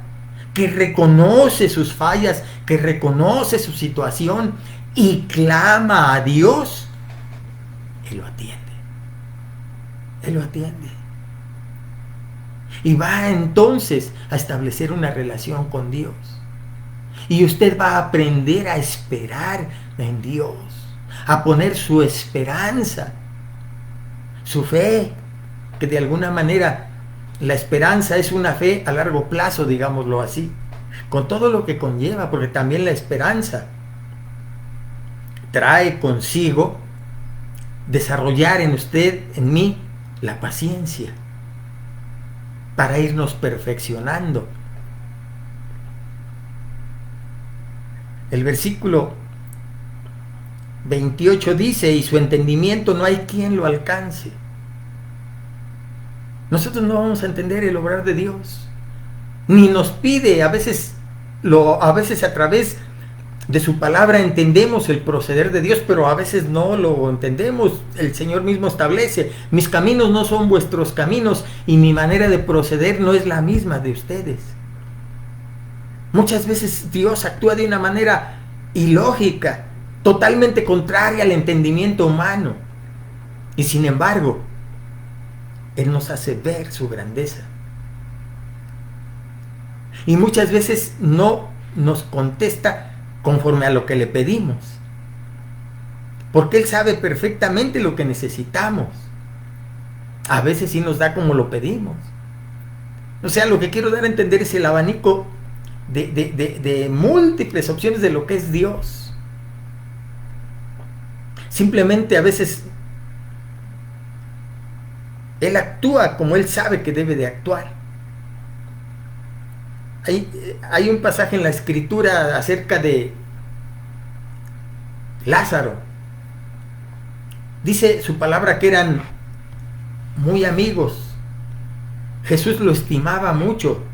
que reconoce sus fallas, que reconoce su situación y clama a Dios, Él lo atiende. Él lo atiende. Y va entonces a establecer una relación con Dios. Y usted va a aprender a esperar en Dios, a poner su esperanza, su fe, que de alguna manera la esperanza es una fe a largo plazo, digámoslo así, con todo lo que conlleva, porque también la esperanza trae consigo desarrollar en usted, en mí, la paciencia, para irnos perfeccionando. El versículo 28 dice, y su entendimiento no hay quien lo alcance. Nosotros no vamos a entender el obrar de Dios, ni nos pide a veces a través De su palabra entendemos el proceder de Dios, pero a veces no lo entendemos. El Señor mismo establece: mis caminos no son vuestros caminos y mi manera de proceder no es la misma de ustedes. Muchas veces Dios actúa de una manera ilógica, totalmente contraria al entendimiento humano. Y sin embargo, Él nos hace ver su grandeza. Y muchas veces no nos contesta conforme a lo que le pedimos, porque Él sabe perfectamente lo que necesitamos. A veces sí nos da como lo pedimos. O sea, lo que quiero dar a entender es el abanico de múltiples opciones de lo que es Dios. Simplemente a veces Él actúa como Él sabe que debe de actuar. Hay un pasaje en la Escritura acerca de Lázaro. Dice su palabra que eran muy amigos. Jesús lo estimaba mucho.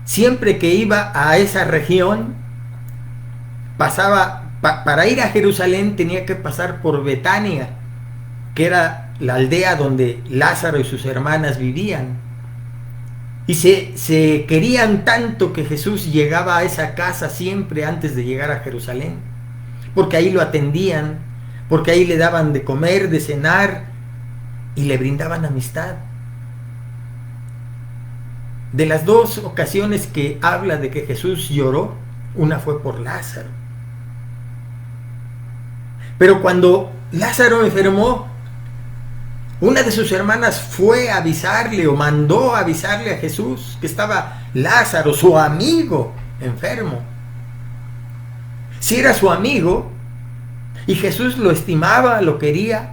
Siempre que iba a esa región, pasaba, para ir a Jerusalén tenía que pasar por Betania, que era la aldea donde Lázaro y sus hermanas vivían. Y se querían tanto que Jesús llegaba a esa casa siempre antes de llegar a Jerusalén, porque ahí lo atendían, porque ahí le daban de comer, de cenar y le brindaban amistad. De las dos ocasiones que habla de que Jesús lloró, una fue por Lázaro. Pero cuando Lázaro enfermó, una de sus hermanas fue a avisarle, o mandó a avisarle a Jesús que estaba Lázaro, su amigo, enfermo. Si era su amigo y Jesús lo estimaba, lo quería,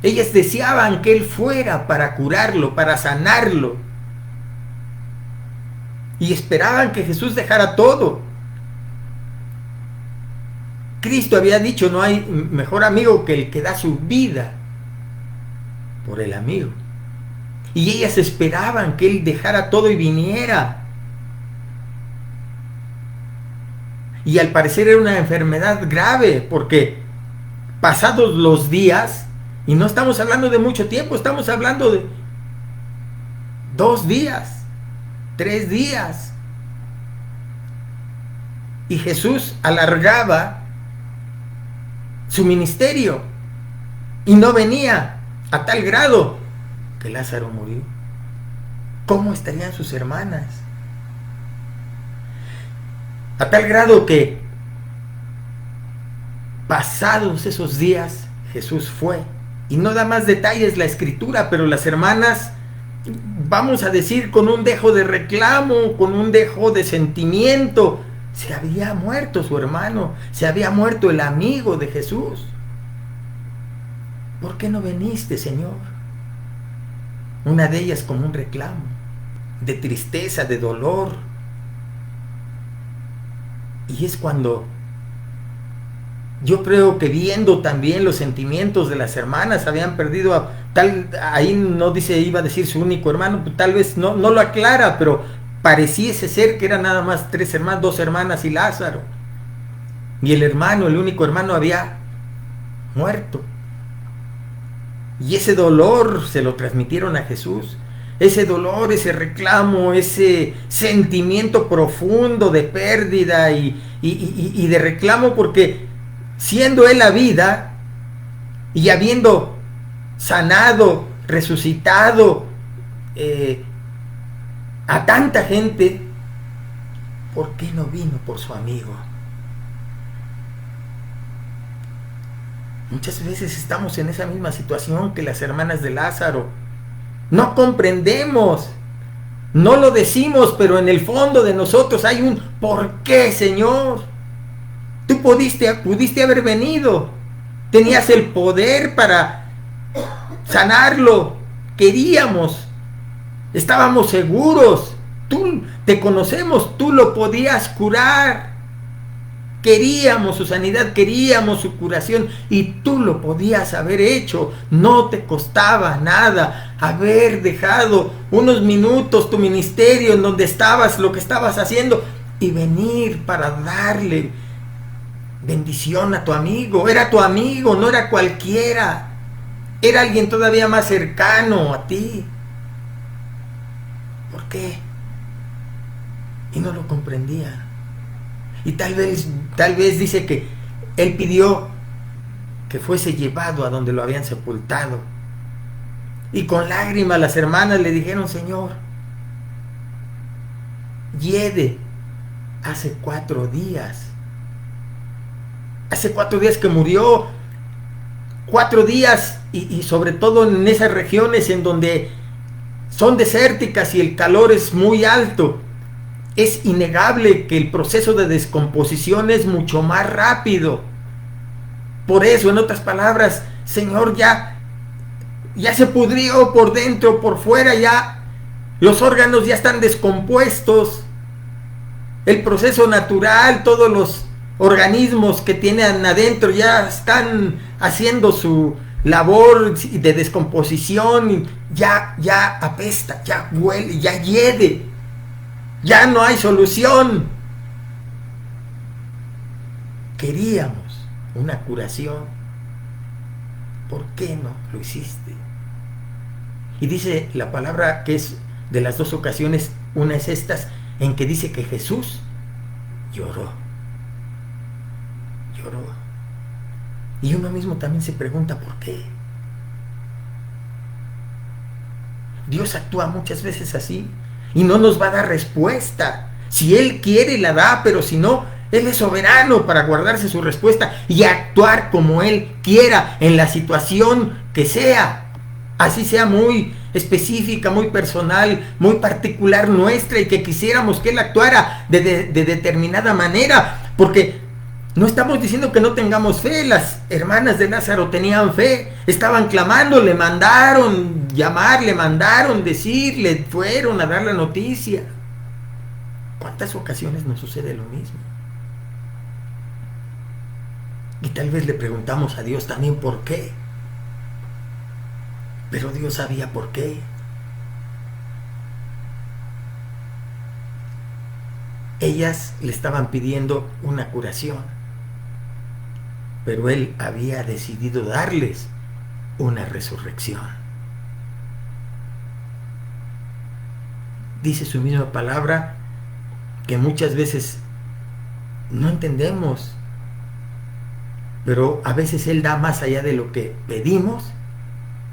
ellas deseaban que Él fuera para curarlo, para sanarlo. Y esperaban que Jesús dejara todo. Cristo había dicho: no hay mejor amigo que el que da su vida por el amigo. Y ellas esperaban que Él dejara todo y viniera. Y al parecer era una enfermedad grave, porque pasados los días, y no estamos hablando de mucho tiempo, estamos hablando de 2 días, 3 días, y Jesús alargaba su ministerio y no venía, a tal grado que Lázaro murió. ¿Cómo estarían sus hermanas? A tal grado que pasados esos días Jesús fue, y no da más detalles la Escritura, pero las hermanas, vamos a decir, con un dejo de reclamo, con un dejo de sentimiento, se había muerto su hermano, se había muerto el amigo de Jesús. ¿Por qué no viniste, Señor? Una de ellas con un reclamo, de tristeza, de dolor. Y es cuando yo creo que, viendo también los sentimientos de las hermanas, habían perdido ahí no dice, iba a decir su único hermano, tal vez no lo aclara, pero pareciese ser que eran nada más 3 hermanas, 2 hermanas y Lázaro. Y el único hermano, había muerto. Y ese dolor se lo transmitieron a Jesús. Ese dolor, ese reclamo, ese sentimiento profundo de pérdida y de reclamo, porque siendo Él la vida y habiendo sanado, resucitado a tanta gente, ¿por qué no vino por su amigo? Muchas veces estamos en esa misma situación que las hermanas de Lázaro. No comprendemos, no lo decimos, pero en el fondo de nosotros hay un ¿por qué, Señor? Tú pudiste haber venido, tenías el poder para sanarlo, queríamos, estábamos seguros, tú te conocemos, tú lo podías curar. Queríamos su sanidad, queríamos su curación, y tú lo podías haber hecho. No te costaba nada haber dejado unos minutos tu ministerio en donde estabas, lo que estabas haciendo, y venir para darle bendición a tu amigo. Era tu amigo, no era cualquiera. Era alguien todavía más cercano a ti. ¿Por qué? Y no lo comprendía. Y tal vez dice que él pidió que fuese llevado a donde lo habían sepultado. Y con lágrimas las hermanas le dijeron: Señor, hiede hace 4 días. Hace 4 días que murió. 4 días y sobre todo en esas regiones en donde son desérticas y el calor es muy alto. Es innegable que el proceso de descomposición es mucho más rápido. Por eso, en otras palabras, Señor, ya se pudrió por dentro, por fuera, ya los órganos ya están descompuestos. El proceso natural, todos los organismos que tienen adentro ya están haciendo su labor de descomposición, ya apesta, ya huele, ya hiede, ya no hay solución. Queríamos una curación. ¿Por qué no lo hiciste? Y dice la palabra que es de las 2 ocasiones, una es estas, en que dice que Jesús lloró. Y uno mismo también se pregunta por qué. Dios actúa muchas veces así y no nos va a dar respuesta. Si Él quiere, la da, pero si no, Él es soberano para guardarse su respuesta y actuar como Él quiera en la situación que sea. Así sea muy específica, muy personal, muy particular nuestra, y que quisiéramos que Él actuara de determinada manera, porque no estamos diciendo que no tengamos fe. Las hermanas de Lázaro tenían fe, estaban clamando, le mandaron llamar, le mandaron decir, le fueron a dar la noticia. ¿Cuántas ocasiones nos sucede lo mismo? Y tal vez le preguntamos a Dios también por qué. Pero Dios sabía por qué. Ellas le estaban pidiendo una curación, pero Él había decidido darles una resurrección. Dice su misma palabra que muchas veces no entendemos, pero a veces Él da más allá de lo que pedimos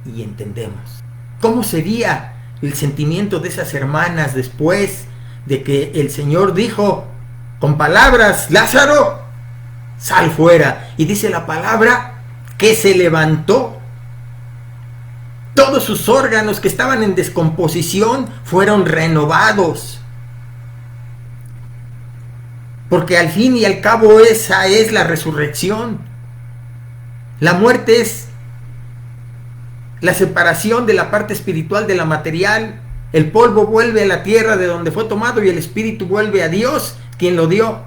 y entendemos. ¿Cómo sería el sentimiento de esas hermanas después de que el Señor dijo con palabras: Lázaro, sal fuera? Y dice la palabra que se levantó. Todos sus órganos que estaban en descomposición fueron renovados. Porque al fin y al cabo esa es la resurrección. La muerte es la separación de la parte espiritual de la material. El polvo vuelve a la tierra de donde fue tomado y el espíritu vuelve a Dios, quien lo dio.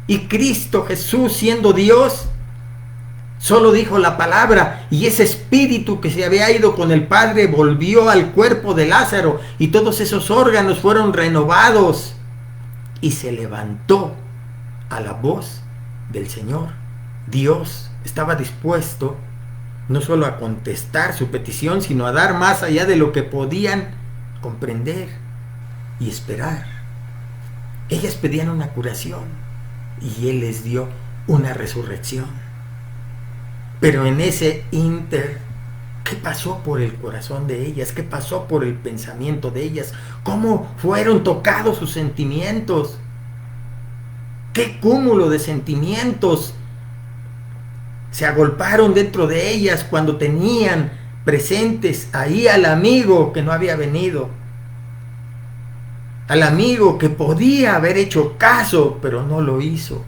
Y Cristo Jesús, siendo Dios, solo dijo la palabra, y ese espíritu que se había ido con el Padre volvió al cuerpo de Lázaro, y todos esos órganos fueron renovados, y se levantó a la voz del Señor. Dios estaba dispuesto no solo a contestar su petición, sino a dar más allá de lo que podían comprender y esperar. Ellas pedían una curación y Él les dio una resurrección. Pero en ese ínter, ¿qué pasó por el corazón de ellas? ¿Qué pasó por el pensamiento de ellas? ¿Cómo fueron tocados sus sentimientos? ¿Qué cúmulo de sentimientos se agolparon dentro de ellas cuando tenían presentes ahí al amigo que no había venido? Al amigo que podía haber hecho caso, pero no lo hizo.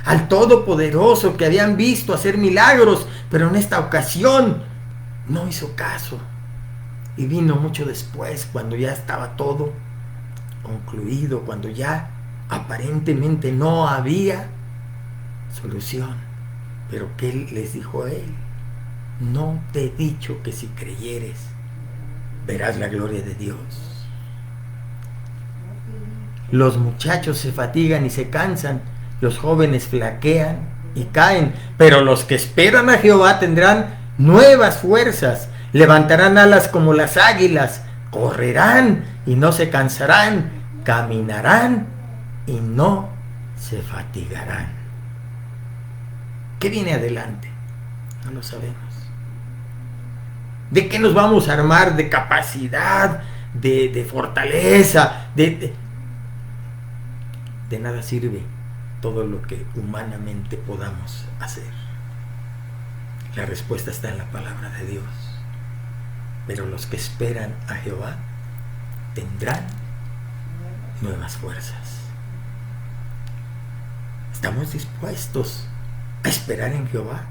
Al Todopoderoso que habían visto hacer milagros, pero en esta ocasión no hizo caso. Y vino mucho después, cuando ya estaba todo concluido, cuando ya aparentemente no había solución. Pero ¿qué les dijo a él? No te he dicho que si creyeres verás la gloria de Dios. Los muchachos se fatigan y se cansan, los jóvenes flaquean y caen, pero los que esperan a Jehová tendrán nuevas fuerzas, levantarán alas como las águilas, correrán y no se cansarán, caminarán y no se fatigarán. ¿Qué viene adelante? No lo sabemos. ¿De qué nos vamos a armar? ¿De capacidad? ¿De fortaleza? De nada sirve todo lo que humanamente podamos hacer. La respuesta está en la palabra de Dios. Pero los que esperan a Jehová tendrán nuevas fuerzas. ¿Estamos dispuestos a esperar en Jehová?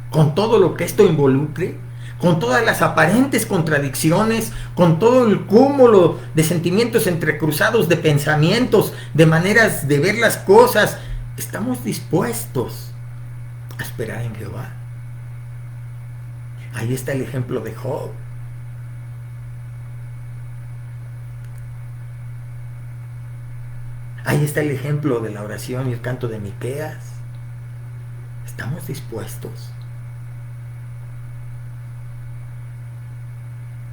Con todo lo que esto involucre, con todas las aparentes contradicciones, con todo el cúmulo de sentimientos entrecruzados, de pensamientos, de maneras de ver las cosas, ¿estamos dispuestos a esperar en Jehová? Ahí está el ejemplo de Job. Ahí está el ejemplo de la oración y el canto de Miqueas. ¿Estamos dispuestos?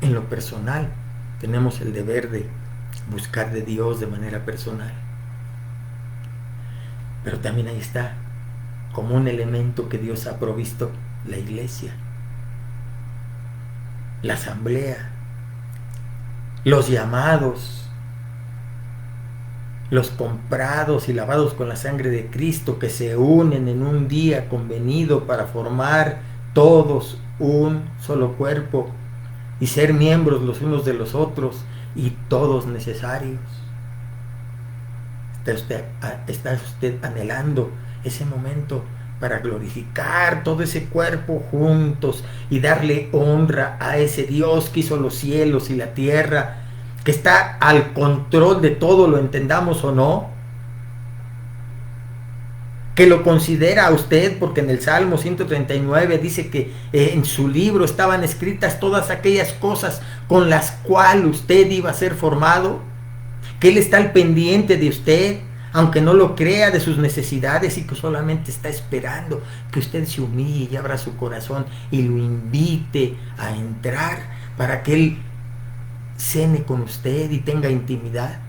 En lo personal, tenemos el deber de buscar de Dios de manera personal. Pero también ahí está, como un elemento que Dios ha provisto, la iglesia, la asamblea, los llamados, los comprados y lavados con la sangre de Cristo, que se unen en un día convenido para formar todos un solo cuerpo y ser miembros los unos de los otros y todos necesarios. ¿Está usted anhelando ese momento para glorificar todo ese cuerpo juntos y darle honra a ese Dios que hizo los cielos y la tierra, que está al control de todo, lo entendamos o no? Que lo considera a usted, porque en el Salmo 139 dice que en su libro estaban escritas todas aquellas cosas con las cuales usted iba a ser formado, que Él está al pendiente de usted, aunque no lo crea, de sus necesidades, y que solamente está esperando que usted se humille y abra su corazón y lo invite a entrar para que Él cene con usted y tenga intimidad.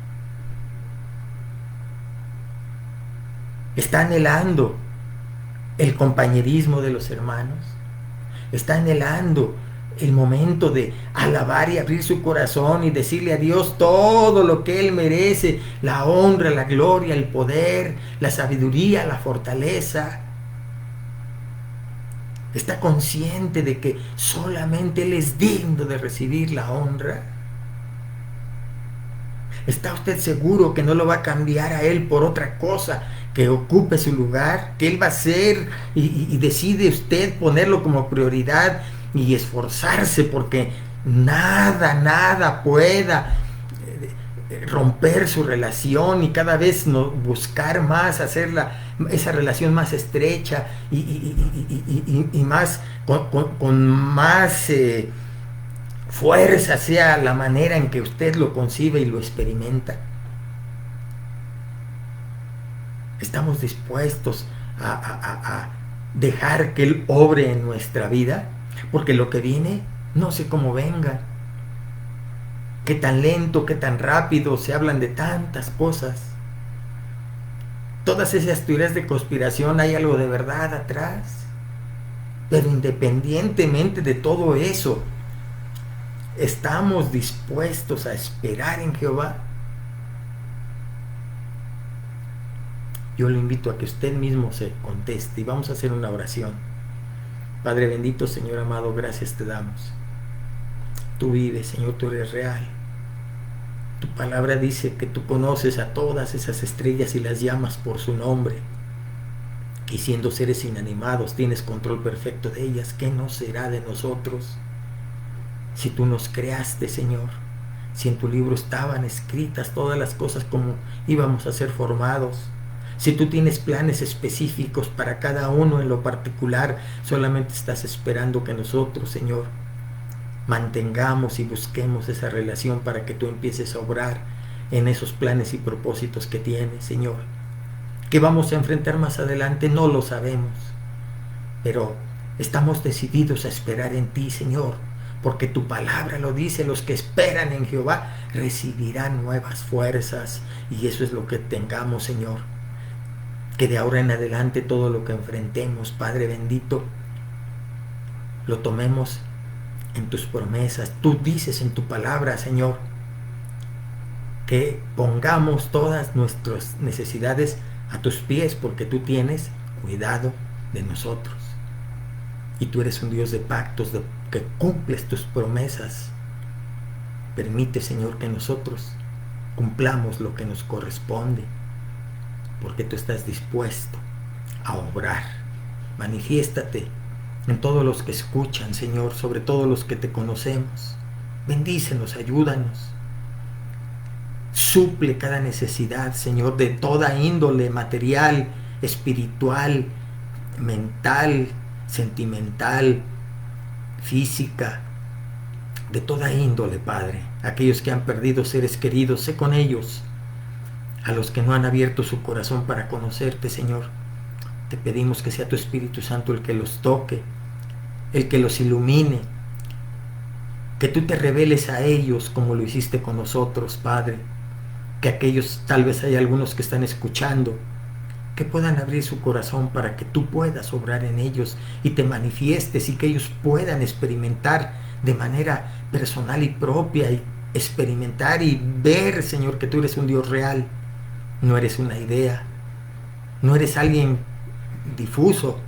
Está anhelando el compañerismo de los hermanos, está anhelando el momento de alabar y abrir su corazón y decirle a Dios todo lo que Él merece, la honra, la gloria, el poder, la sabiduría, la fortaleza. Está consciente de que solamente Él es digno de recibir la honra. ¿Está usted seguro que no lo va a cambiar a Él por otra cosa que ocupe su lugar? Que Él va a hacer y decide usted ponerlo como prioridad y esforzarse porque nada pueda romper su relación, y cada vez buscar más hacer esa relación más estrecha y más con más fuerza, sea la manera en que usted lo concibe y lo experimenta? ¿Estamos dispuestos a dejar que Él obre en nuestra vida? Porque lo que viene, no sé cómo venga. Qué tan lento, qué tan rápido, se hablan de tantas cosas. Todas esas teorías de conspiración, hay algo de verdad atrás. Pero independientemente de todo eso, ¿estamos dispuestos a esperar en Jehová? Yo lo invito a que usted mismo se conteste y vamos a hacer una oración. Padre bendito, Señor amado, gracias te damos. Tú vives, Señor, tú eres real. Tu palabra dice que tú conoces a todas esas estrellas y las llamas por su nombre. Y siendo seres inanimados, tienes control perfecto de ellas. ¿Qué no será de nosotros? Si tú nos creaste, Señor, si en tu libro estaban escritas todas las cosas como íbamos a ser formados, si tú tienes planes específicos para cada uno en lo particular, solamente estás esperando que nosotros, Señor, mantengamos y busquemos esa relación para que tú empieces a obrar en esos planes y propósitos que tienes, Señor. ¿Qué vamos a enfrentar más adelante? No lo sabemos, pero estamos decididos a esperar en ti, Señor, porque tu palabra lo dice: los que esperan en Jehová recibirán nuevas fuerzas, y eso es lo que tengamos, Señor. Que de ahora en adelante todo lo que enfrentemos, Padre bendito, lo tomemos en tus promesas. Tú dices en tu palabra, Señor, que pongamos todas nuestras necesidades a tus pies, porque tú tienes cuidado de nosotros. Y tú eres un Dios de pactos, que cumples tus promesas. Permite, Señor, que nosotros cumplamos lo que nos corresponde, porque tú estás dispuesto a obrar. Manifiéstate en todos los que escuchan, Señor, sobre todo los que te conocemos. Bendícenos, ayúdanos. Suple cada necesidad, Señor, de toda índole, material, espiritual, mental, sentimental, física, de toda índole, Padre. Aquellos que han perdido seres queridos, sé con ellos. A los que no han abierto su corazón para conocerte, Señor, te pedimos que sea tu Espíritu Santo el que los toque, el que los ilumine, que tú te reveles a ellos como lo hiciste con nosotros, Padre. Que aquellos, tal vez hay algunos que están escuchando, que puedan abrir su corazón para que tú puedas obrar en ellos y te manifiestes, y que ellos puedan experimentar de manera personal y propia, y experimentar y ver, Señor, que tú eres un Dios real. No eres una idea, no eres alguien difuso,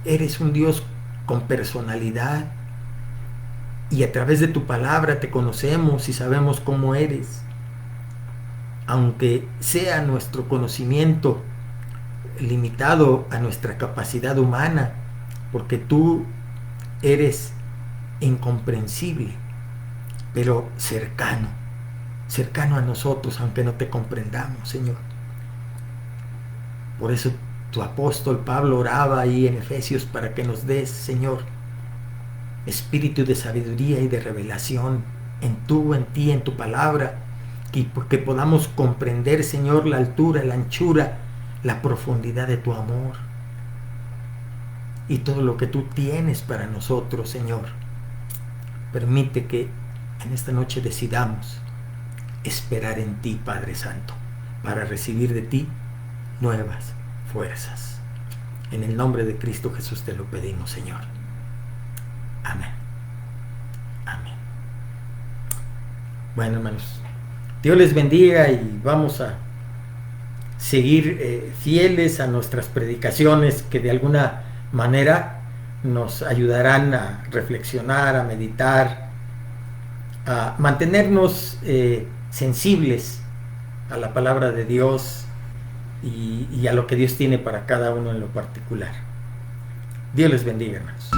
eres un Dios con personalidad, y a través de tu palabra te conocemos y sabemos cómo eres. Aunque sea nuestro conocimiento limitado a nuestra capacidad humana, porque tú eres incomprensible, pero cercano a nosotros, aunque no te comprendamos, Señor. Por eso tu apóstol Pablo oraba ahí en Efesios para que nos des, Señor, espíritu de sabiduría y de revelación en ti, en tu palabra, y que podamos comprender, Señor, la altura, la anchura, la profundidad de tu amor y todo lo que tú tienes para nosotros, Señor. Permite que en esta noche decidamos esperar en ti, Padre Santo, para recibir de ti nuevas fuerzas. En el nombre de Cristo Jesús te lo pedimos, Señor. Amén. Amén. Bueno, hermanos, Dios les bendiga, y vamos a seguir fieles a nuestras predicaciones, que de alguna manera nos ayudarán a reflexionar, a meditar, a mantenernos sensibles a la palabra de Dios y a lo que Dios tiene para cada uno en lo particular. Dios les bendiga, hermanos.